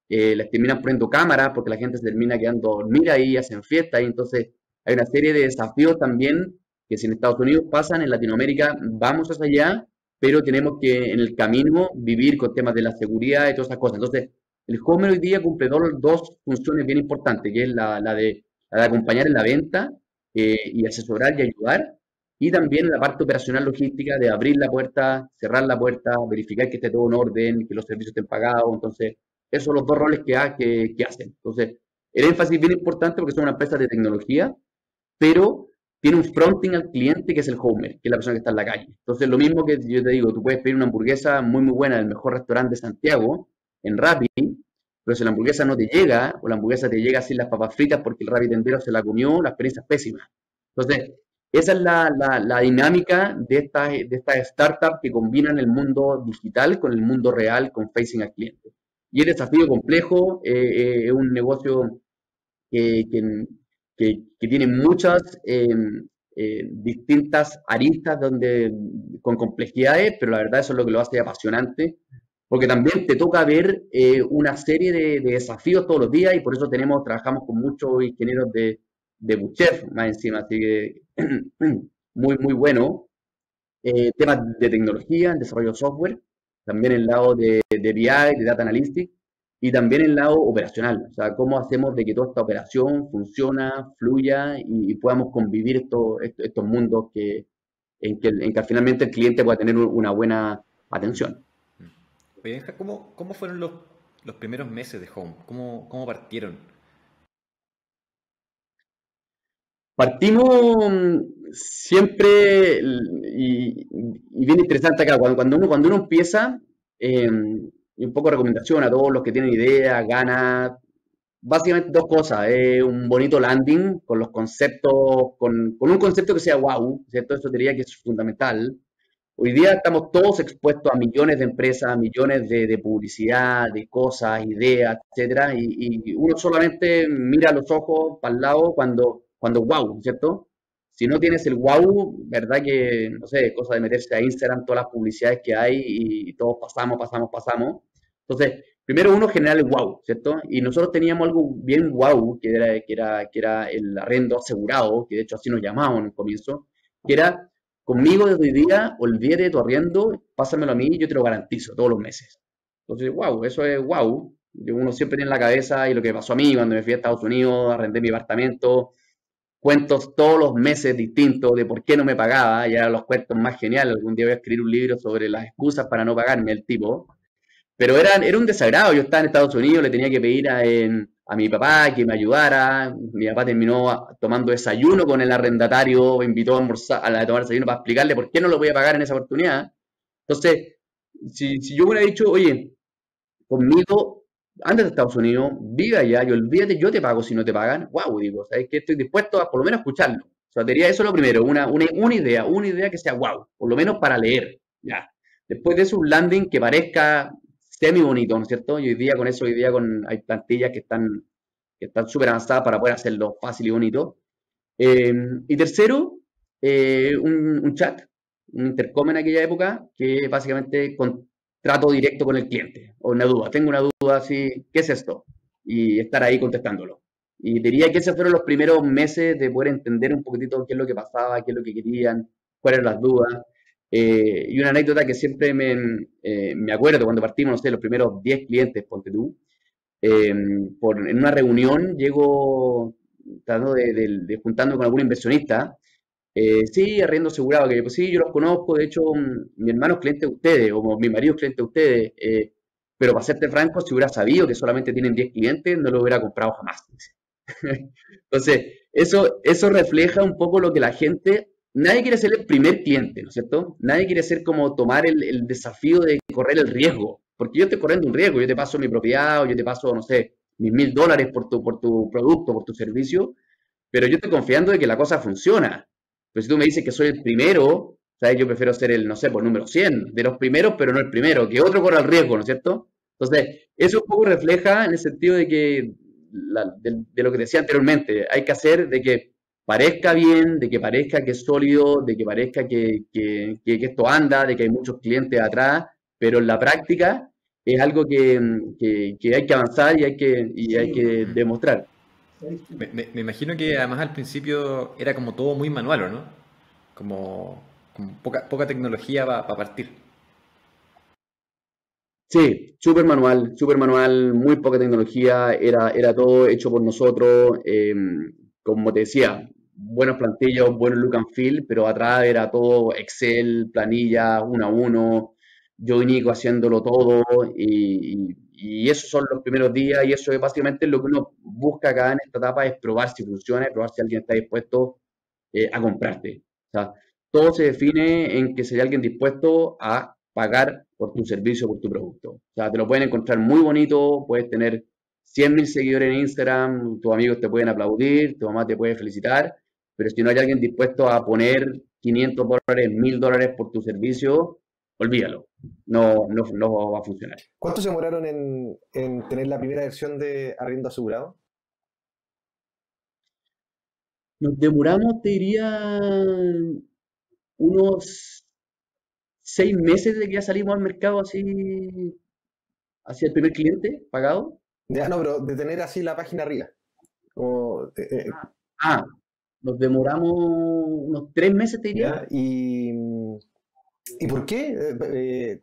les terminan poniendo cámaras porque la gente se termina quedando a dormir ahí, hacen fiesta ahí. Entonces, hay una serie de desafíos también que si en Estados Unidos pasan, en Latinoamérica vamos hacia allá, pero tenemos que en el camino vivir con temas de la seguridad y todas esas cosas. Entonces, el Homer hoy día cumple dos funciones bien importantes, que es la de acompañar en la venta y asesorar y ayudar. Y también la parte operacional logística de abrir la puerta, cerrar la puerta, verificar que esté todo en orden, que los servicios estén pagados. Entonces, esos son los dos roles que hacen. Entonces, el énfasis es bien importante porque son una empresa de tecnología, pero tiene un fronting al cliente que es el homer, que es la persona que está en la calle. Entonces, lo mismo que yo te digo, tú puedes pedir una hamburguesa muy, muy buena del mejor restaurante de Santiago, en Rappi, pero si la hamburguesa no te llega, o la hamburguesa te llega sin las papas fritas porque el Rappi tendero se la comió, la experiencia es pésima. Entonces, esa es la dinámica de estas startups que combinan el mundo digital con el mundo real, con facing al cliente. Y el desafío complejo, es un negocio que, que- que tiene muchas distintas aristas con complejidades, pero la verdad eso es lo que lo hace apasionante, porque también te toca ver una serie de desafíos todos los días y por eso trabajamos con muchos ingenieros de Buchef más encima, así que muy, muy bueno. Temas de tecnología, desarrollo de software, también el lado de BI, de Data Analytics, y también el lado operacional, o sea, cómo hacemos de que toda esta operación funciona, fluya y podamos convivir estos mundos en que finalmente el cliente pueda tener una buena atención. Oye, Benja, ¿cómo fueron los primeros meses de Home? ¿Cómo partieron? Partimos siempre, y bien interesante acá, cuando uno empieza, y un poco de recomendación a todos los que tienen ideas, ganas, básicamente dos cosas, un bonito landing con los conceptos, con un concepto que sea wow, ¿cierto? Eso diría que es fundamental. Hoy día estamos todos expuestos a millones de empresas, a millones de publicidad, de cosas, ideas, etcétera, y uno solamente mira a los ojos para el lado cuando wow, ¿cierto? Si no tienes el wow, verdad que, no sé, cosa de meterse a Instagram, todas las publicidades que hay y todos pasamos. Entonces, primero uno generar el wow, ¿cierto? Y nosotros teníamos algo bien wow, que era el arriendo asegurado, que de hecho así nos llamábamos en un comienzo, que era, conmigo desde hoy día, olvídate de tu arriendo, pásamelo a mí, yo te lo garantizo todos los meses. Entonces, wow, eso es wow. Uno siempre tiene en la cabeza, y lo que pasó a mí cuando me fui a Estados Unidos, arrendé mi apartamento, cuentos todos los meses distintos de por qué no me pagaba, y eran los cuentos más geniales. Algún día voy a escribir un libro sobre las excusas para no pagarme el tipo. Pero era un desagrado. Yo estaba en Estados Unidos, le tenía que pedir a mi papá que me ayudara. Mi papá terminó tomando desayuno con el arrendatario, me invitó a almorzar, a tomar desayuno para explicarle por qué no lo voy a pagar en esa oportunidad. Entonces, si yo hubiera dicho, oye, conmigo, anda a Estados Unidos, vive allá y olvídate, yo te pago si no te pagan, wow, digo, ¿sabes qué? Estoy dispuesto a por lo menos escucharlo. O sea, te diría eso lo primero, una idea que sea wow, por lo menos para leer, ya. Después de eso, un landing que parezca semi bonito, ¿no es cierto? Y hoy día hay plantillas que están súper avanzadas para poder hacerlo fácil y bonito. Y tercero, un chat, un intercom en aquella época, que básicamente trato directo con el cliente, o una duda, tengo una duda así, ¿qué es esto? Y estar ahí contestándolo. Y diría que esos fueron los primeros meses de poder entender un poquitito qué es lo que pasaba, qué es lo que querían, cuáles eran las dudas. Y una anécdota que siempre me acuerdo cuando partimos, no sé, los primeros 10 clientes, ponte tú, en una reunión llego tratando de juntando con algún inversionista. Sí, arriendo asegurado, que pues sí, yo los conozco, de hecho, mi hermano es cliente de ustedes, o mi marido es cliente de ustedes, pero para serte franco, si hubiera sabido que solamente tienen 10 clientes, no lo hubiera comprado jamás. Entonces, eso refleja un poco lo que la gente, nadie quiere ser el primer cliente, ¿no es cierto? Nadie quiere ser como tomar el desafío de correr el riesgo, porque yo estoy corriendo un riesgo, yo te paso mi propiedad, o yo te paso, no sé, mis $1000 por tu producto, por tu servicio, pero yo estoy confiando de que la cosa funciona. Pero si tú me dices que soy el primero, ¿sabes? Yo prefiero ser el, no sé, por número 100 de los primeros, pero no el primero, que otro corra el riesgo, ¿no es cierto? Entonces, eso un poco refleja en el sentido de que, de lo que decía anteriormente, hay que hacer de que parezca bien, de que parezca que es sólido, de que parezca que esto anda, de que hay muchos clientes atrás, pero en la práctica es algo que hay que avanzar y hay que demostrar. Me imagino que además al principio era como todo muy manual, ¿o no? Como poca tecnología para partir. Sí, súper manual, muy poca tecnología, era todo hecho por nosotros. Como te decía, buenos plantillos, buenos look and feel, pero atrás era todo Excel, planilla, uno a uno, yo y Nico haciéndolo todo, y esos son los primeros días, y eso es básicamente lo que uno busca acá en esta etapa, es probar si funciona, probar si alguien está dispuesto a comprarte. O sea, todo se define en que si hay alguien dispuesto a pagar por tu servicio, por tu producto. O sea, te lo pueden encontrar muy bonito, puedes tener 100.000 seguidores en Instagram, tus amigos te pueden aplaudir, tu mamá te puede felicitar, pero si no hay alguien dispuesto a poner $500, $1000 por tu servicio, olvídalo. No, no, no va a funcionar. ¿Cuánto se demoraron en tener la primera versión de arriendo asegurado? Nos demoramos, te diría, unos 6 meses de que ya salimos al mercado así hacia el primer cliente pagado. Ya no, pero de tener así la página arriba. Como, Ah, nos demoramos unos 3 meses, te diría. ¿ya? ¿Y por qué?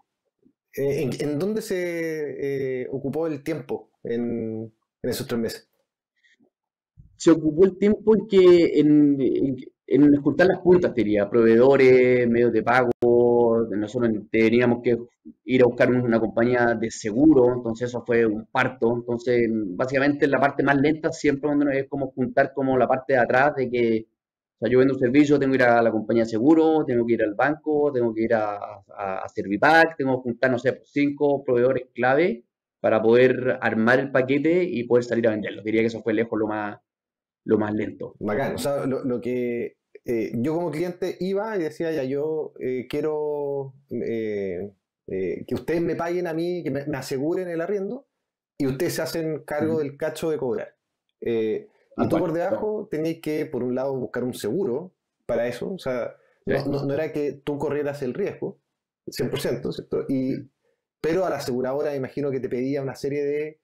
¿En dónde se ocupó el tiempo en esos 3 meses? Se ocupó el tiempo en juntar las puntas, te diría, proveedores, medios de pago. Nosotros teníamos que ir a buscar una compañía de seguro, entonces eso fue un parto. Entonces, básicamente la parte más lenta siempre cuando es como juntar como la parte de atrás de que, o sea, yo vendo un servicio, tengo que ir a la compañía de seguro, tengo que ir al banco, tengo que ir a Servipack, tengo que juntar, no sé, pues, 5 proveedores clave para poder armar el paquete y poder salir a venderlo. Diría que eso fue lejos lo más lento. Bacán. O sea, lo que yo como cliente iba y decía, ya, yo quiero que ustedes me paguen a mí, que me aseguren el arriendo, y ustedes se hacen cargo del cacho de cobrar. Y Tal tú cual. por debajo tenéis que, por un lado, buscar un seguro para eso. O sea, no era que tú corrieras el riesgo, 100%, ¿cierto? Pero a la aseguradora me imagino que te pedía una serie de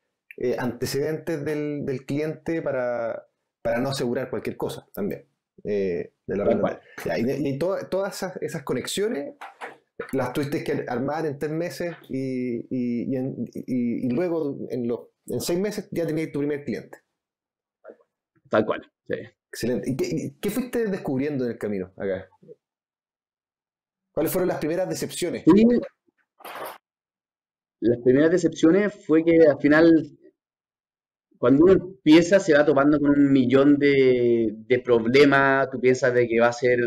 antecedentes del cliente para no asegurar cualquier cosa también. De la arrendataria. Y todas esas conexiones las tuviste que armar en 3 meses y luego en 6 meses ya tenías tu primer cliente. Tal cual, sí. Excelente. ¿Y qué fuiste descubriendo en el camino acá? ¿Cuáles fueron las primeras decepciones? Sí, las primeras decepciones fue que al final, cuando uno empieza, se va topando con un millón de problemas. Tú piensas de que va a ser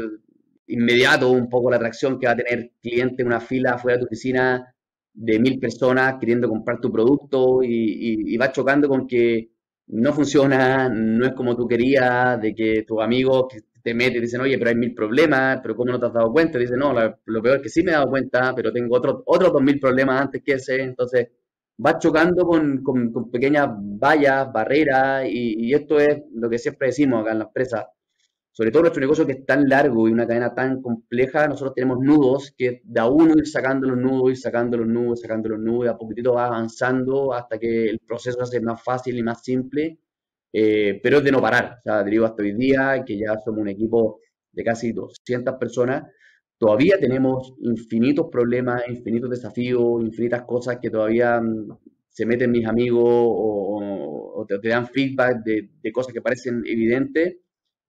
inmediato un poco la atracción que va a tener cliente en una fila afuera de tu oficina de 1000 personas queriendo comprar tu producto y vas chocando con que no funciona, no es como tú querías, de que tus amigos que te meten y dicen, oye, pero hay 1000 problemas, pero ¿cómo no te has dado cuenta? Dicen, no, lo peor es que sí me he dado cuenta, pero tengo otros 2000 problemas antes que ese. Entonces vas chocando con pequeñas vallas, barreras, y esto es lo que siempre decimos acá en la empresa. Sobre todo nuestro negocio que es tan largo y una cadena tan compleja, nosotros tenemos nudos que de a uno ir sacando los nudos, ir sacando los nudos, sacando los nudos, y a poquitito va avanzando hasta que el proceso se hace más fácil y más simple, pero es de no parar. O sea, digo, hasta hoy día, que ya somos un equipo de casi 200 personas, todavía tenemos infinitos problemas, infinitos desafíos, infinitas cosas que todavía se meten mis amigos o te dan feedback de cosas que parecen evidentes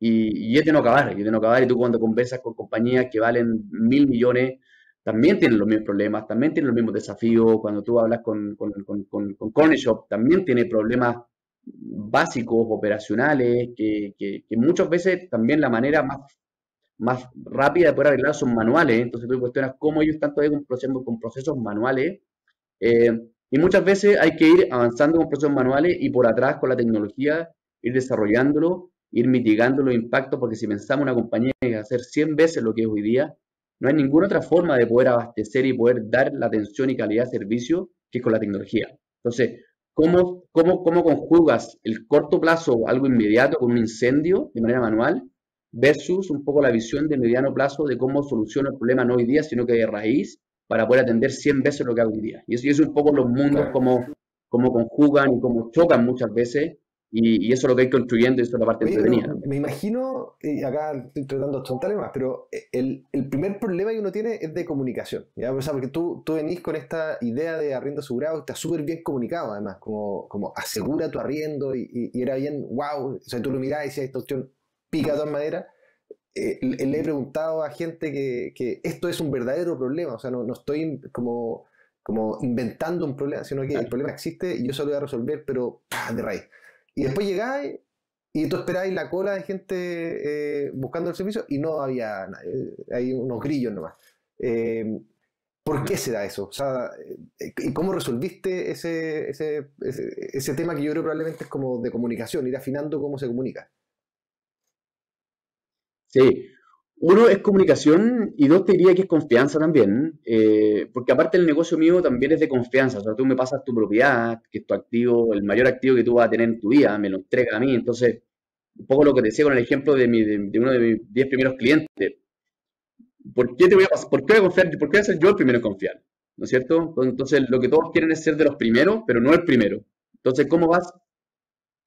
y es de no acabar, y es de no acabar. Y tú cuando conversas con compañías que valen 1000 millones, también tienen los mismos problemas, también tienen los mismos desafíos. Cuando tú hablas con Corner Shop, también tiene problemas básicos, operacionales, que muchas veces también la manera más rápida de poder arreglar son manuales. Entonces tú cuestionas cómo ellos están todavía con procesos manuales. eh, y muchas veces hay que ir avanzando con procesos manuales y por atrás con la tecnología, ir desarrollándolo, ir mitigando los impactos, porque si pensamos una compañía que hacer 100 veces lo que es hoy día, no hay ninguna otra forma de poder abastecer y poder dar la atención y calidad de servicio que con la tecnología. Entonces, ¿cómo conjugas el corto plazo, algo inmediato, con un incendio de manera manual, versus un poco la visión de mediano plazo de cómo soluciono el problema no hoy día, sino que de raíz, para poder atender 100 veces lo que hago hoy día? Y eso es un poco los mundos, Claro. cómo conjugan y cómo chocan muchas veces, y eso es lo que hay construyendo, y eso es la parte Oye, entretenida pero también. me imagino, y acá estoy tratando de tontarle más, pero el primer problema que uno tiene es de comunicación, ¿ya? O sea, porque tú venís con esta idea de arriendo asegurado, está súper bien comunicado además, como asegura tu arriendo, y era bien, wow, o sea, tú lo mirás y decías, esta opción pica de todas maneras. Le he preguntado a gente que esto es un verdadero problema, o sea, no estoy como inventando un problema, sino que el Claro. problema existe y yo se lo voy a resolver, pero de raíz. Y después llegáis y tú esperáis la cola de gente buscando el servicio y no había nadie, hay unos grillos nomás. Eh, ¿Por qué se da eso? O sea, ¿y cómo resolviste ese tema que yo creo probablemente es como de comunicación, ir afinando cómo se comunica? Sí, uno es comunicación y dos te diría que es confianza también, porque aparte el negocio mío también es de confianza. O sea, tú me pasas tu propiedad, que es tu activo, el mayor activo que tú vas a tener en tu vida, me lo entregas a mí. Entonces, un poco lo que te decía con el ejemplo de uno de mis 10 primeros clientes. ¿Por qué voy a confiar? ¿Por qué voy a ser yo el primero en confiar? ¿No es cierto? Entonces, lo que todos quieren es ser de los primeros, pero no el primero. Entonces, ¿cómo vas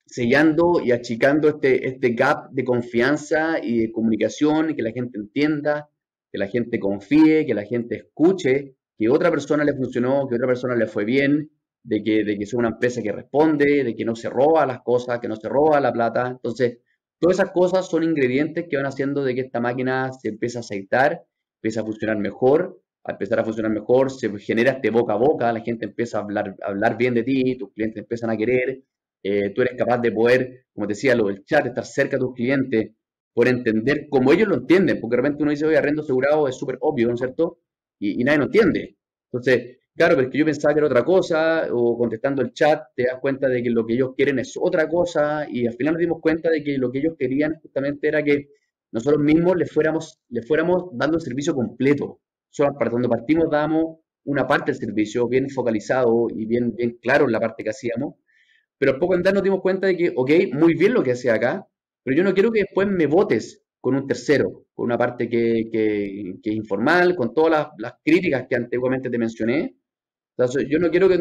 sellando y achicando este gap de confianza y de comunicación, y que la gente entienda, que la gente confíe, que la gente escuche, que otra persona le funcionó, que otra persona le fue bien, de que es una empresa que responde, de que no se roba las cosas, que no se roba la plata? Entonces, todas esas cosas son ingredientes que van haciendo de que esta máquina se empiece a aceitar, empiece a funcionar mejor. Al empezar a funcionar mejor, se genera este boca a boca, la gente empieza a hablar bien de ti, tus clientes empiezan a querer, tú eres capaz de poder, como te decía, lo del chat, estar cerca de tus clientes, poder entender como ellos lo entienden, porque de repente uno dice, oye, arrendo asegurado es súper obvio, ¿no es cierto? Y nadie lo entiende. Entonces, claro, pero es que yo pensaba que era otra cosa, o contestando el chat te das cuenta de que lo que ellos quieren es otra cosa, y al final nos dimos cuenta de que lo que ellos querían justamente era que nosotros mismos les fuéramos dando el servicio completo. Solo cuando partimos damos una parte del servicio bien focalizado y bien claro en la parte que hacíamos, pero al poco andar nos dimos cuenta de que, ok, muy bien lo que hacía acá, pero yo no quiero que después me votes con un tercero, con una parte que es informal, con todas las críticas que antiguamente te mencioné. Entonces, yo no quiero que,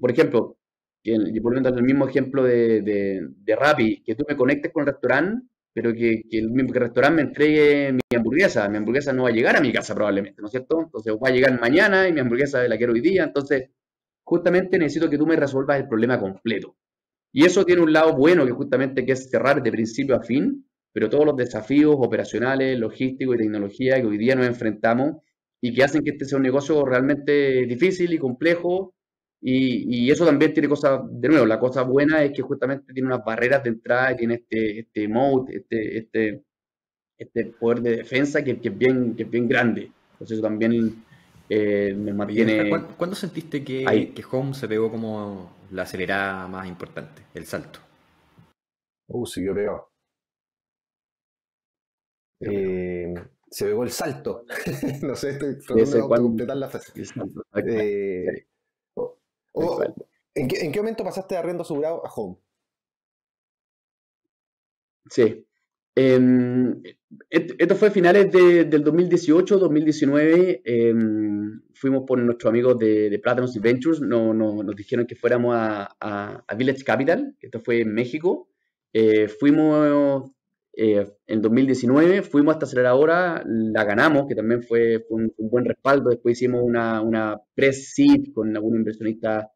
por ejemplo, y volviendo al mismo ejemplo de Rappi, que tú me conectes con el restaurante, pero que el mismo que el restaurante me entregue mi hamburguesa. Mi hamburguesa no va a llegar a mi casa probablemente, ¿no es cierto? Entonces va a llegar mañana y mi hamburguesa la quiero hoy día. Entonces, justamente necesito que tú me resuelvas el problema completo. Y eso tiene un lado bueno, que es cerrar de principio a fin, pero todos los desafíos operacionales, logísticos y tecnología que hoy día nos enfrentamos y que hacen que este sea un negocio realmente difícil y complejo. Y eso también tiene cosas, de nuevo, la cosa buena es que justamente tiene unas barreras de entrada y tiene este moat, este poder de defensa que es bien grande. Entonces eso también me Oye, Benja, mantiene ¿cuándo sentiste ahí. que Home se pegó como la acelerada más importante, el salto? Siguió pegado. Eh, Se pegó el salto. No sé, estoy Debe tratando de ser cuando... autocompletar la frase. Exacto, tal cual, Eh, o- tal cual. ¿En qué momento pasaste de arriendo asegurado a home? Sí. Em, Esto fue finales del 2018, 2019. Fuimos por nuestros amigos de Platinum Ventures. Nos dijeron que fuéramos a Village Capital, que esto fue en México. Fuimos en 2019, fuimos a esta aceleradora, la ganamos, que también fue un buen respaldo. Después hicimos una pre-seed con algún inversionista,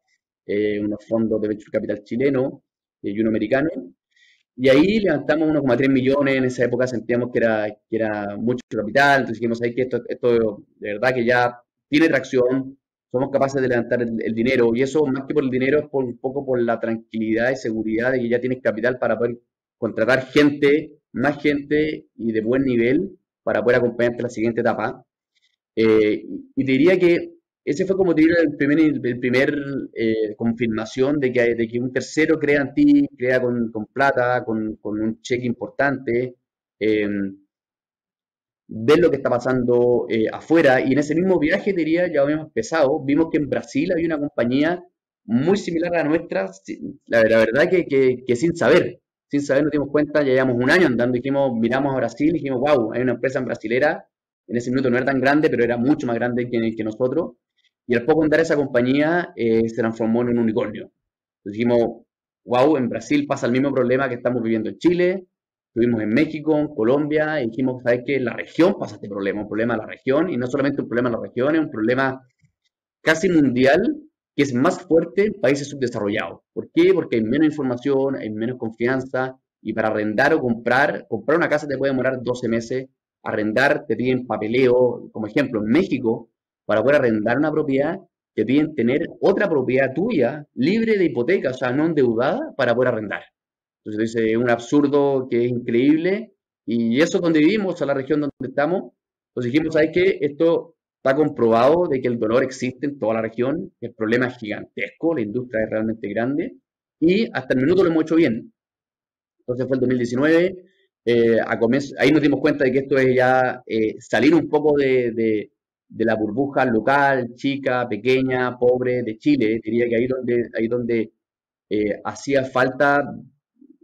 unos fondos de Venture Capital chileno y uno americano. Y ahí levantamos 1,3 millones. En esa época sentíamos que era mucho capital. Entonces dijimos, ahí que esto de verdad que ya tiene tracción, somos capaces de levantar el dinero. Y eso, más que por el dinero, es un poco por la tranquilidad y seguridad de que ya tienes capital para poder contratar gente, más gente y de buen nivel para poder acompañarte a la siguiente etapa. Y te diría que ese fue como te diría el primer confirmación de que un tercero crea en ti, crea con plata, con un cheque importante, eh, ver lo que está pasando afuera. Y en ese mismo viaje, te diría, ya habíamos empezado, vimos que en Brasil había una compañía muy similar a la nuestra, la verdad que sin saber nos dimos cuenta, ya llevamos un año andando, dijimos, miramos a Brasil, dijimos, wow, hay una empresa en brasilera, en ese minuto no era tan grande, pero era mucho más grande que nosotros, y al poco andar esa compañía se transformó en un unicornio. Entonces dijimos, wow, en Brasil pasa el mismo problema que estamos viviendo en Chile, estuvimos en México, en Colombia, y dijimos, ¿sabes qué? En la región pasa este problema, un problema de la región, y no solamente un problema en la región, es un problema casi mundial que es más fuerte en países subdesarrollados. ¿Por qué? Porque hay menos información, hay menos confianza, y para arrendar o comprar una casa te puede demorar 12 meses, arrendar te piden papeleo, como ejemplo, en México, para poder arrendar una propiedad, te piden tener otra propiedad tuya, libre de hipoteca, o sea, no endeudada, para poder arrendar. Entonces, es un absurdo que es increíble, y eso es donde vivimos, a la región donde estamos. Entonces dijimos, ¿sabes qué? Esto está comprobado de que el dolor existe en toda la región, el problema es gigantesco, la industria es realmente grande, y hasta el minuto lo hemos hecho bien. Entonces fue el 2019, ahí nos dimos cuenta de que esto es ya salir un poco de la burbuja local, chica, pequeña, pobre de Chile. Diría que ahí donde hacía falta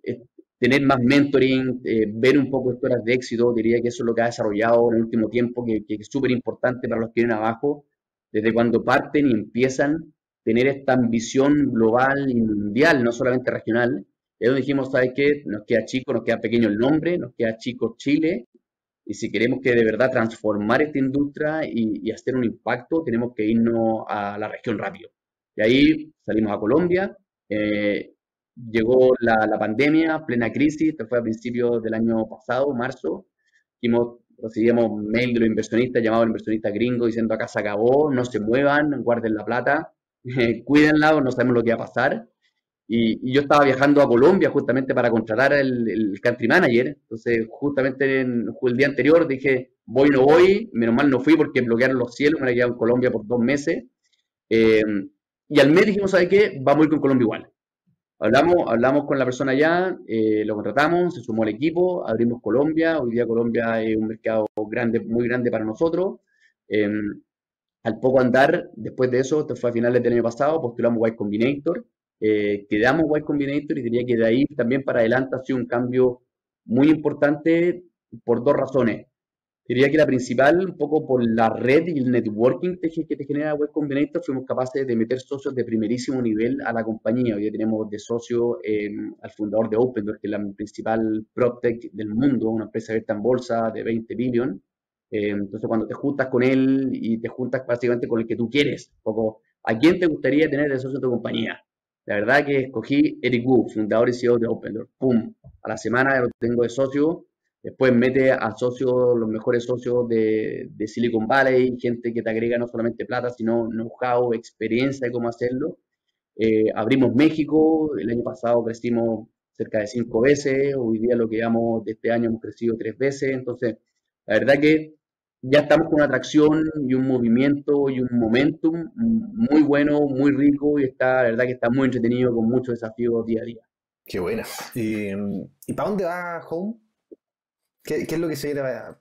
eh, tener más mentoring, ver un poco historias de éxito. Diría que eso es lo que ha desarrollado en el último tiempo, que es súper importante para los que vienen abajo, desde cuando parten y empiezan tener esta ambición global y mundial, no solamente regional. Es donde dijimos, ¿sabes qué? Nos queda chico, nos queda pequeño el nombre, nos queda chico Chile, y si queremos que de verdad transformar esta industria y hacer un impacto, tenemos que irnos a la región rápido. Y ahí salimos a Colombia, eh, llegó la pandemia, plena crisis, esto fue a principios del año pasado, marzo, recibíamos mail de los inversionistas, llamados inversionistas gringos diciendo acá se acabó, no se muevan, guarden la plata, cuídenla, no sabemos lo que va a pasar. Y yo estaba viajando a Colombia justamente para contratar el country manager. Entonces, justamente el día anterior dije, voy o no voy. Menos mal no fui porque bloquearon los cielos. Me había quedado en Colombia por 2 meses. Eh, y al mes dijimos, ¿sabe qué? Vamos a ir con Colombia igual. Hablamos con la persona allá, lo contratamos, se sumó al equipo, abrimos Colombia. Hoy día Colombia es un mercado grande, muy grande para nosotros. Eh, Al poco andar, después de eso, esto fue a finales del año pasado, postulamos Y Combinator, quedamos Y Combinator, y diría que de ahí también para adelante ha sido un cambio muy importante por dos razones. Diría que la principal, un poco por la red y el networking que te genera Y Combinator, fuimos capaces de meter socios de primerísimo nivel a la compañía. Hoy día tenemos de socio al fundador de Opendoor, que es la principal PropTech del mundo, una empresa abierta en bolsa de 20 billion. Entonces, cuando te juntas con él y te juntas básicamente con el que tú quieres, un poco, ¿a quién te gustaría tener de socio en tu compañía? La verdad que escogí Eric Wu, fundador y CEO de Opendoor. ¡Pum! A la semana lo tengo de socio. Después mete a socios, los mejores socios de Silicon Valley, gente que te agrega no solamente plata, sino know-how, experiencia de cómo hacerlo. Abrimos México, el año pasado crecimos cerca de 5 veces, hoy día lo que llevamos de este año hemos crecido 3 veces, entonces la verdad que ya estamos con una atracción y un movimiento y un momentum muy bueno, muy rico y está, la verdad que está muy entretenido con muchos desafíos día a día. Qué buena. ¿Y para dónde va Home? ¿Qué es lo que se viene para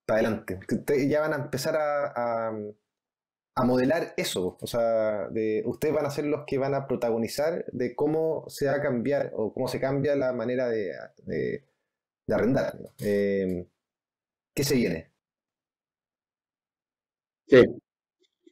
adelante? Que ustedes ya van a empezar a modelar eso. O sea, ustedes van a ser los que van a protagonizar de cómo se va a cambiar o cómo se cambia la manera de arrendar, ¿no? ¿Qué se viene? Sí.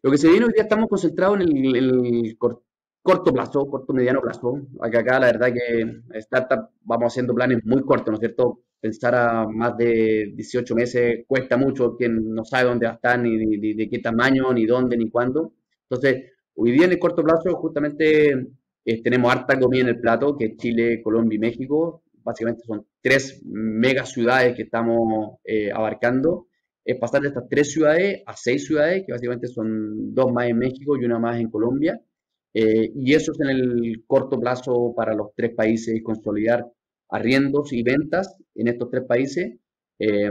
Lo que se viene hoy día estamos concentrados en el corto plazo, corto mediano plazo. Acá la verdad que startup vamos haciendo planes muy cortos, ¿no es cierto? Pensar a más de 18 meses cuesta mucho, quien no sabe dónde va a estar, ni de qué tamaño, ni dónde, ni cuándo. Entonces, hoy día en el corto plazo justamente tenemos harta comida en el plato, que es Chile, Colombia y México. Básicamente son 3 megaciudades que estamos abarcando. Es pasar de estas 3 ciudades a 6 ciudades, que básicamente son 2 más en México y una más en Colombia. Y eso es en el corto plazo para los 3 países, consolidar arriendos y ventas en estos 3 países eh,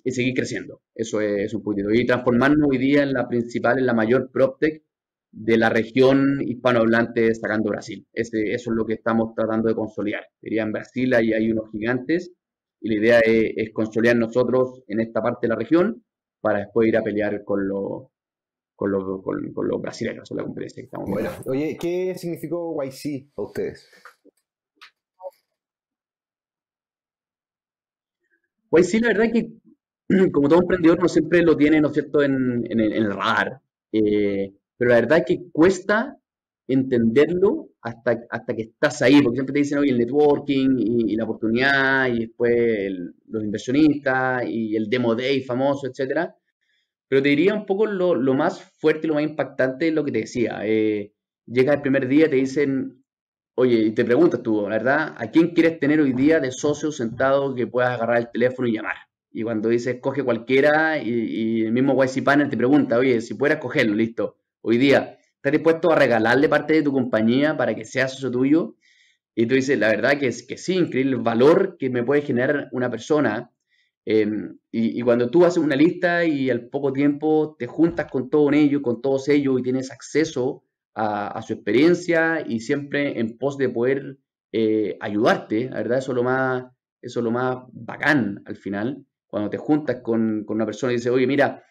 y seguir creciendo. Eso es un poquito. Y transformarnos hoy día en la principal, en la mayor PropTech de la región hispanohablante, sacando Brasil. Eso es lo que estamos tratando de consolidar. Diría en Brasil ahí hay unos gigantes y la idea es consolidar nosotros en esta parte de la región para después ir a pelear con los brasileños, en la competencia que estamos Bueno, viendo. oye, ¿qué significó YC para ustedes? Pues sí, la verdad es que como todo emprendedor no siempre lo tiene, ¿no es cierto?, en el radar. Pero la verdad es que cuesta entenderlo hasta que estás ahí, porque siempre te dicen, oye, el networking y la oportunidad, y después los inversionistas, y el demo day famoso, etcétera. Pero te diría un poco lo más fuerte y lo más impactante es lo que te decía. Llega el primer día y te dicen, oye, y te preguntas tú, la verdad, ¿a quién quieres tener hoy día de socio sentado que puedas agarrar el teléfono y llamar? Y cuando dices, coge cualquiera, y el mismo YC Panel te pregunta, oye, si pudieras cogerlo, listo. Hoy día, ¿estás dispuesto a regalarle parte de tu compañía para que sea socio tuyo? Y tú dices, la verdad que sí, increíble el valor que me puede generar una persona. Y cuando tú haces una lista y al poco tiempo te juntas con todos ellos, con todos ellos y tienes acceso a su experiencia y siempre en pos de poder ayudarte, la verdad, eso es lo más bacán al final. Cuando te juntas con una persona y dices, oye, mira,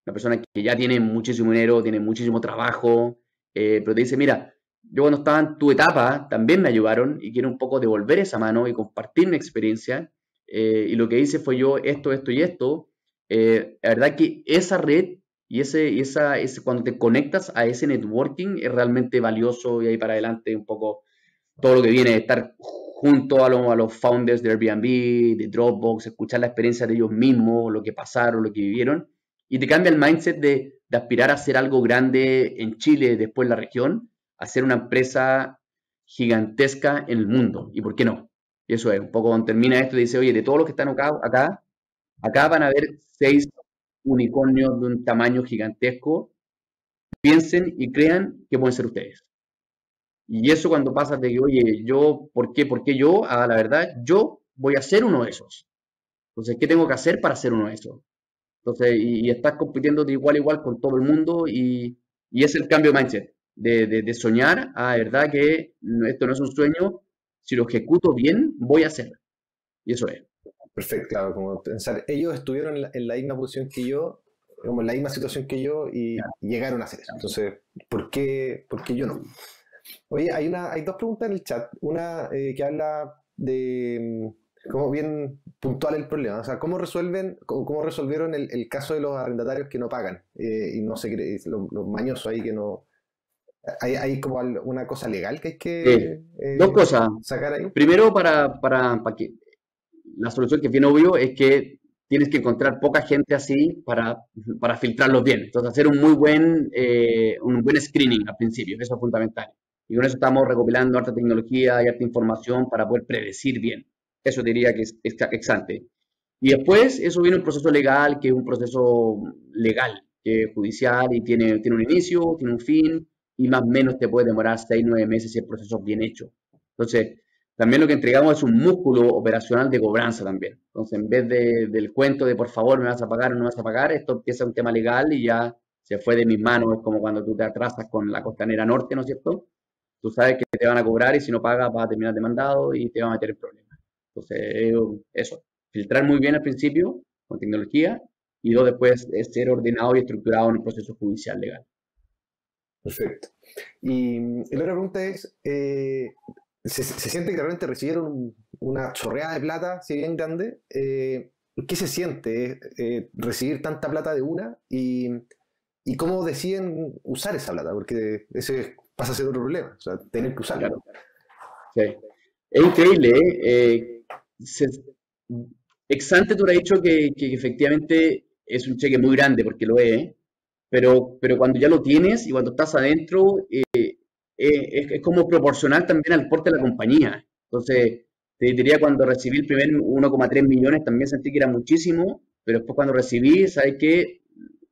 una persona que ya tiene muchísimo dinero, tiene muchísimo trabajo, pero te dice, mira, yo cuando estaba en tu etapa también me ayudaron y quiero un poco devolver esa mano y compartir mi experiencia. Y lo que hice fue yo esto y esto. La verdad que esa red y cuando te conectas a ese networking es realmente valioso y ahí para adelante un poco todo lo que viene de estar junto a los founders de Airbnb, de Dropbox, escuchar la experiencia de ellos mismos, lo que pasaron, lo que vivieron, y te cambia el mindset de aspirar a hacer algo grande en Chile, después en la región, a ser una empresa gigantesca en el mundo. ¿Y por qué no? Y eso es, un poco cuando termina esto, dice, oye, de todos los que están acá van a haber 6 unicornios de un tamaño gigantesco. Piensen y crean que pueden ser ustedes. Y eso cuando pasas de que, oye, ¿por qué yo? A la verdad, yo voy a ser uno de esos. Entonces, ¿qué tengo que hacer para ser uno de esos? Entonces, y estás compitiendo de igual a igual con todo el mundo y es el cambio de mindset, de soñar a verdad que esto no es un sueño, si lo ejecuto bien, voy a hacer. Y eso es. Perfecto, claro, como pensar, ellos estuvieron en la misma posición que yo, como en la misma situación que yo y llegaron a hacer eso. Entonces, ¿por qué yo no? Oye, hay dos preguntas en el chat. Una que habla de como bien puntual el problema. O sea, cómo resolvieron el caso de los arrendatarios que no pagan? Y no sé, los mañosos ahí que no. Hay como una cosa legal que hay que Dos cosas. sacar ahí. Primero, para que la solución que es bien obvio es que tienes que encontrar poca gente así para filtrarlos bien. Entonces, hacer un buen screening al principio, eso es fundamental. Y con eso estamos recopilando harta tecnología y harta información para poder predecir bien. Eso diría que es ex ante. Y después, eso viene un proceso legal, que es un proceso legal, que es judicial y tiene un inicio, tiene un fin, y más o menos te puede demorar 6, 9 meses si el proceso es bien hecho. Entonces, también lo que entregamos es un músculo operacional de cobranza también. Entonces, en vez del cuento de por favor me vas a pagar o no me vas a pagar, esto empieza un tema legal y ya se fue de mis manos. Es como cuando tú te atrasas con la Costanera Norte, ¿no es cierto? Tú sabes que te van a cobrar y si no pagas vas a terminar demandado y te van a meter en problemas. Entonces, eso, filtrar muy bien al principio con tecnología y luego después ser ordenado y estructurado en un proceso judicial legal. Perfecto. Y la otra pregunta es, ¿se siente que realmente recibieron una chorreada de plata, si bien grande? ¿Qué se siente recibir tanta plata de una? ¿Y cómo deciden usar esa plata? Porque ese pasa a ser otro problema, o sea, tener que usarla. Claro. Sí. Es increíble, ¿eh? Ex ante tú le has dicho que efectivamente es un cheque muy grande, porque lo es, pero cuando ya lo tienes y cuando estás adentro, es como proporcional también al porte de la compañía. Entonces, te diría cuando recibí el primer 1,3 millones, también sentí que era muchísimo, pero después cuando recibí, sabes que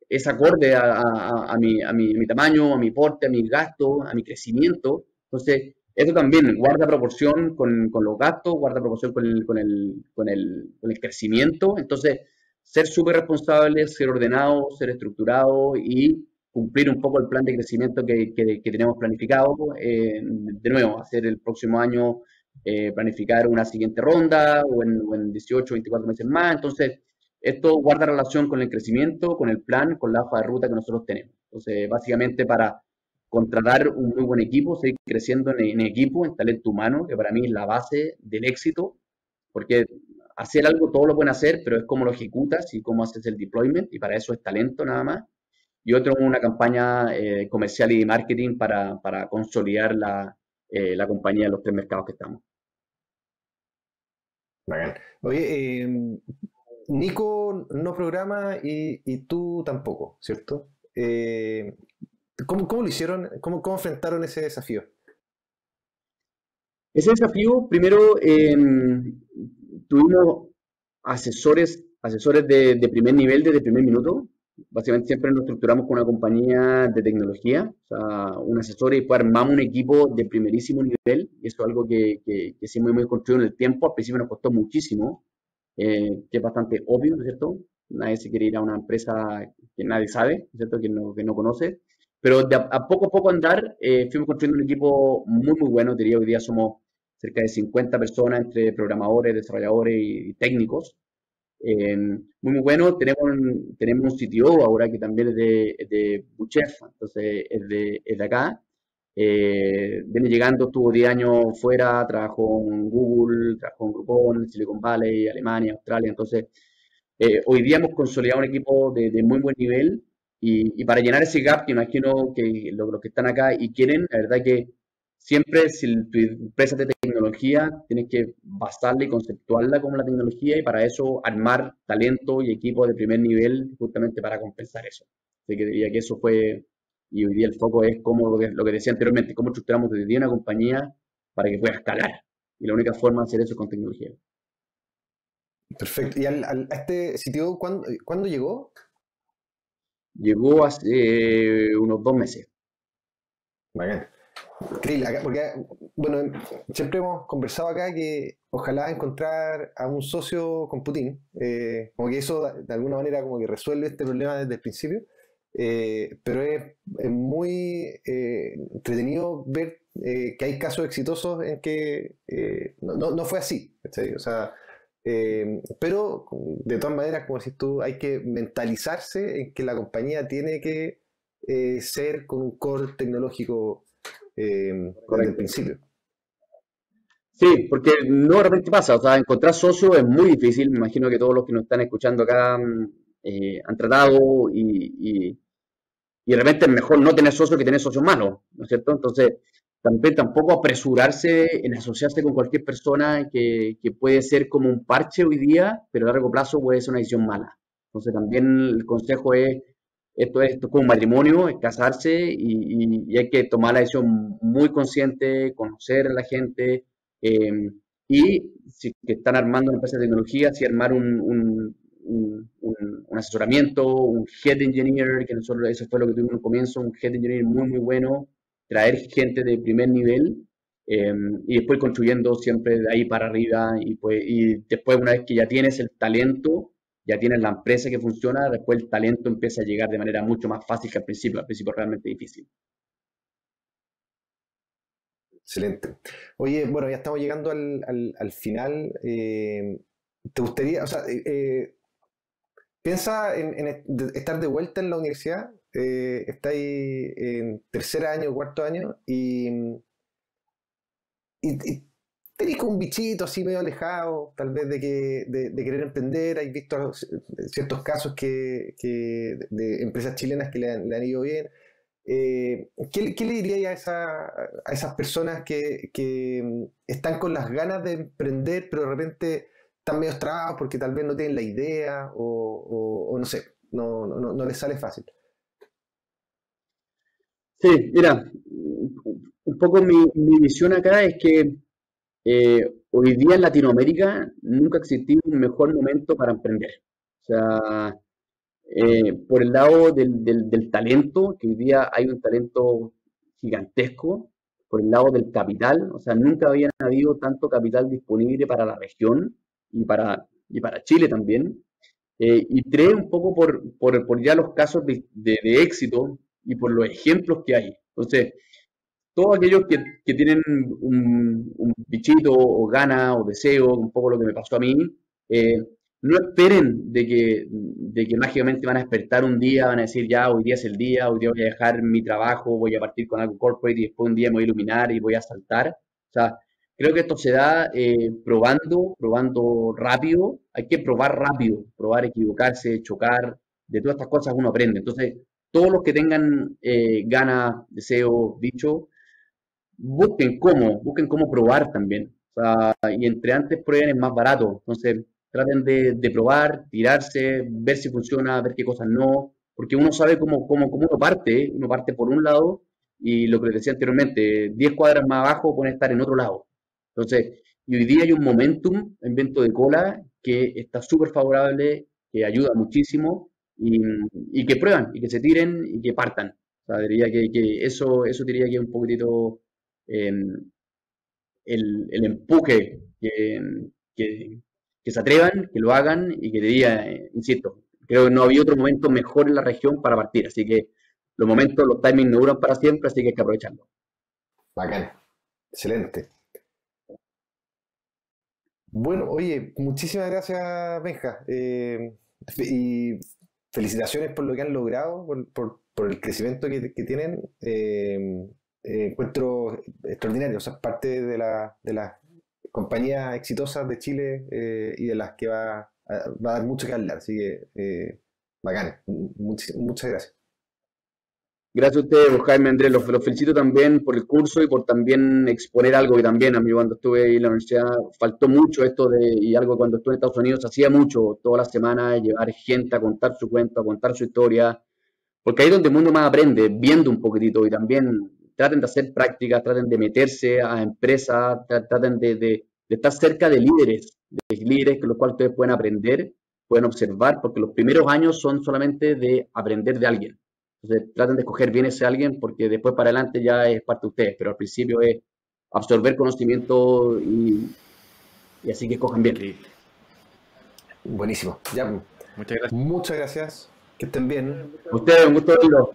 es acorde a mi tamaño, a mi porte, a mis gastos, a mi crecimiento. Entonces, eso también guarda proporción con los gastos, guarda proporción con el crecimiento. Entonces, ser súper responsable, ser ordenado, ser estructurado y cumplir un poco el plan de crecimiento que tenemos planificado. De nuevo, hacer el próximo año, planificar una siguiente ronda o en 18, 24 meses más. Entonces, esto guarda relación con el crecimiento, con el plan, con la hoja de ruta que nosotros tenemos. Entonces, básicamente para contratar un muy buen equipo, seguir creciendo en equipo, en talento humano, que para mí es la base del éxito, porque hacer algo todo lo pueden hacer, pero es cómo lo ejecutas y cómo haces el deployment, y para eso es talento nada más. Y otro, una campaña comercial y de marketing para consolidar la compañía en los 3 mercados que estamos. Bacán. Oye, Nico no programa y tú tampoco, ¿cierto? ¿Cómo lo hicieron? ¿Cómo enfrentaron ese desafío? Ese desafío, primero, tuvimos asesores de primer nivel desde el primer minuto. Básicamente siempre nos estructuramos con una compañía de tecnología, o sea, un asesor y después armamos un equipo de primerísimo nivel. Y eso es algo que sí muy construido en el tiempo. Al principio nos costó muchísimo, que es bastante obvio, ¿no es cierto? Nadie se quiere ir a una empresa que nadie sabe, ¿no es cierto? Que no conoce. Pero a poco andar, fuimos construyendo un equipo muy, muy bueno. Diría hoy día somos cerca de 50 personas entre programadores, desarrolladores y técnicos. Muy bueno. Tenemos un CTO ahora que también es de Buchef, entonces es de acá. Viene llegando, estuvo 10 años fuera, trabajó en Google, trabajó en Groupon, Silicon Valley, Alemania, Australia. Entonces, hoy día hemos consolidado un equipo de muy buen nivel y para llenar ese gap, que imagino que los que están acá y quieren, la verdad que siempre si tu empresa de tecnología, tienes que basarla y conceptuarla como la tecnología y para eso armar talento y equipo de primer nivel justamente para compensar eso. Así que diría que eso fue, y hoy día el foco es cómo, lo que decía anteriormente, cómo estructuramos desde día una compañía para que pueda escalar. Y la única forma de hacer eso es con tecnología. Perfecto. ¿Y a este sitio cuándo llegó? Llegó hace unos 2 meses. Bacán. Increíble, porque, bueno, siempre hemos conversado acá que ojalá encontrar a un socio con Putin, como que eso de alguna manera como que resuelve este problema desde el principio, pero es muy entretenido ver que hay casos exitosos en que no fue así, ¿cachai? O sea, pero de todas maneras, como decís tú, hay que mentalizarse en que la compañía tiene que ser con un core tecnológico desde el Correcto. principio. Sí, porque no de repente pasa, o sea, encontrar socios es muy difícil, me imagino que todos los que nos están escuchando acá han tratado y de repente es mejor no tener socios que tener socios malos, ¿no es cierto? Entonces, también tampoco apresurarse en asociarse con cualquier persona que puede ser como un parche hoy día, pero a largo plazo puede ser una decisión mala. Entonces, también el consejo es, esto es como un matrimonio, es casarse y hay que tomar la decisión muy consciente, conocer a la gente eh, y si que están armando una empresa de tecnología, si armar un asesoramiento, un head engineer, que nosotros eso fue lo que tuvimos en un comienzo, un head engineer muy, muy bueno, traer gente de primer nivel y después construyendo siempre de ahí para arriba y después una vez que ya tienes el talento, ya tienes la empresa que funciona, después el talento empieza a llegar de manera mucho más fácil que al principio es realmente difícil. Excelente. Oye, bueno, ya estamos llegando al final. ¿Te gustaría, o sea, piensa estar de vuelta en la universidad? Estáis en tercer año, cuarto año, y tenéis como un bichito así medio alejado, tal vez de querer emprender. Hay visto ciertos casos de empresas chilenas que le han ido bien. ¿Qué le diría a esas personas que están con las ganas de emprender, pero de repente están medio trabados porque tal vez no tienen la idea o no sé, no les sale fácil? Sí, mira, un poco mi visión acá es que hoy día en Latinoamérica nunca ha existido un mejor momento para emprender. O sea, por el lado del talento, que hoy día hay un talento gigantesco, por el lado del capital, o sea, nunca había habido tanto capital disponible para la región y para Chile también. Y tres, un poco por ya los casos de éxito y por los ejemplos que hay. Entonces, todos aquellos que tienen un bichito o gana o deseo, un poco lo que me pasó a mí, eh, no esperen de que mágicamente van a despertar un día, van a decir ya, hoy día es el día, hoy día voy a dejar mi trabajo, voy a partir con algo corporate y después un día me voy a iluminar y voy a saltar. O sea, creo que esto se da probando rápido, hay que probar rápido, probar, equivocarse, chocar, de todas estas cosas uno aprende. Entonces, todos los que tengan ganas, deseo, bicho, busquen cómo probar también. O sea, y entre antes prueben es más barato. Entonces, traten de probar, tirarse, ver si funciona, ver qué cosas no, porque uno sabe cómo uno parte por un lado y lo que les decía anteriormente, 10 cuadras más abajo pueden estar en otro lado. Entonces, y hoy día hay un momentum en vento de cola que está súper favorable, que ayuda muchísimo y que prueban y que se tiren y que partan. O sea, diría que eso diría que es un poquitito eh, el empuje, que, que se atrevan, que lo hagan y que diría, insisto, creo que no había otro momento mejor en la región para partir, así que los timings no duran para siempre, así que hay que aprovecharlo. Bacán, excelente. Bueno, oye, muchísimas gracias, Benja. Y felicitaciones por lo que han logrado, por el crecimiento que tienen. Encuentro extraordinario. O sea, parte de las compañías exitosas de Chile y de las que va a dar mucho que hablar. Así que, bacán. Muchas gracias. Gracias a ustedes, Jaime Andrés, los felicito también por el curso y por también exponer algo que también a mí cuando estuve ahí en la universidad faltó mucho esto y algo que cuando estuve en Estados Unidos hacía mucho todas las semanas, llevar gente a contar su cuento, a contar su historia, porque ahí es donde el mundo más aprende, viendo un poquitito y también traten de hacer prácticas, traten de meterse a empresas, traten de estar cerca de líderes con los cuales ustedes pueden aprender, pueden observar, porque los primeros años son solamente de aprender de alguien. Entonces traten de escoger bien ese alguien porque después para adelante ya es parte de ustedes, pero al principio es absorber conocimiento y así que escojan bien. Increíble. Buenísimo. Ya, Muchas gracias. muchas gracias. Que estén bien. A ustedes, un gusto verlos.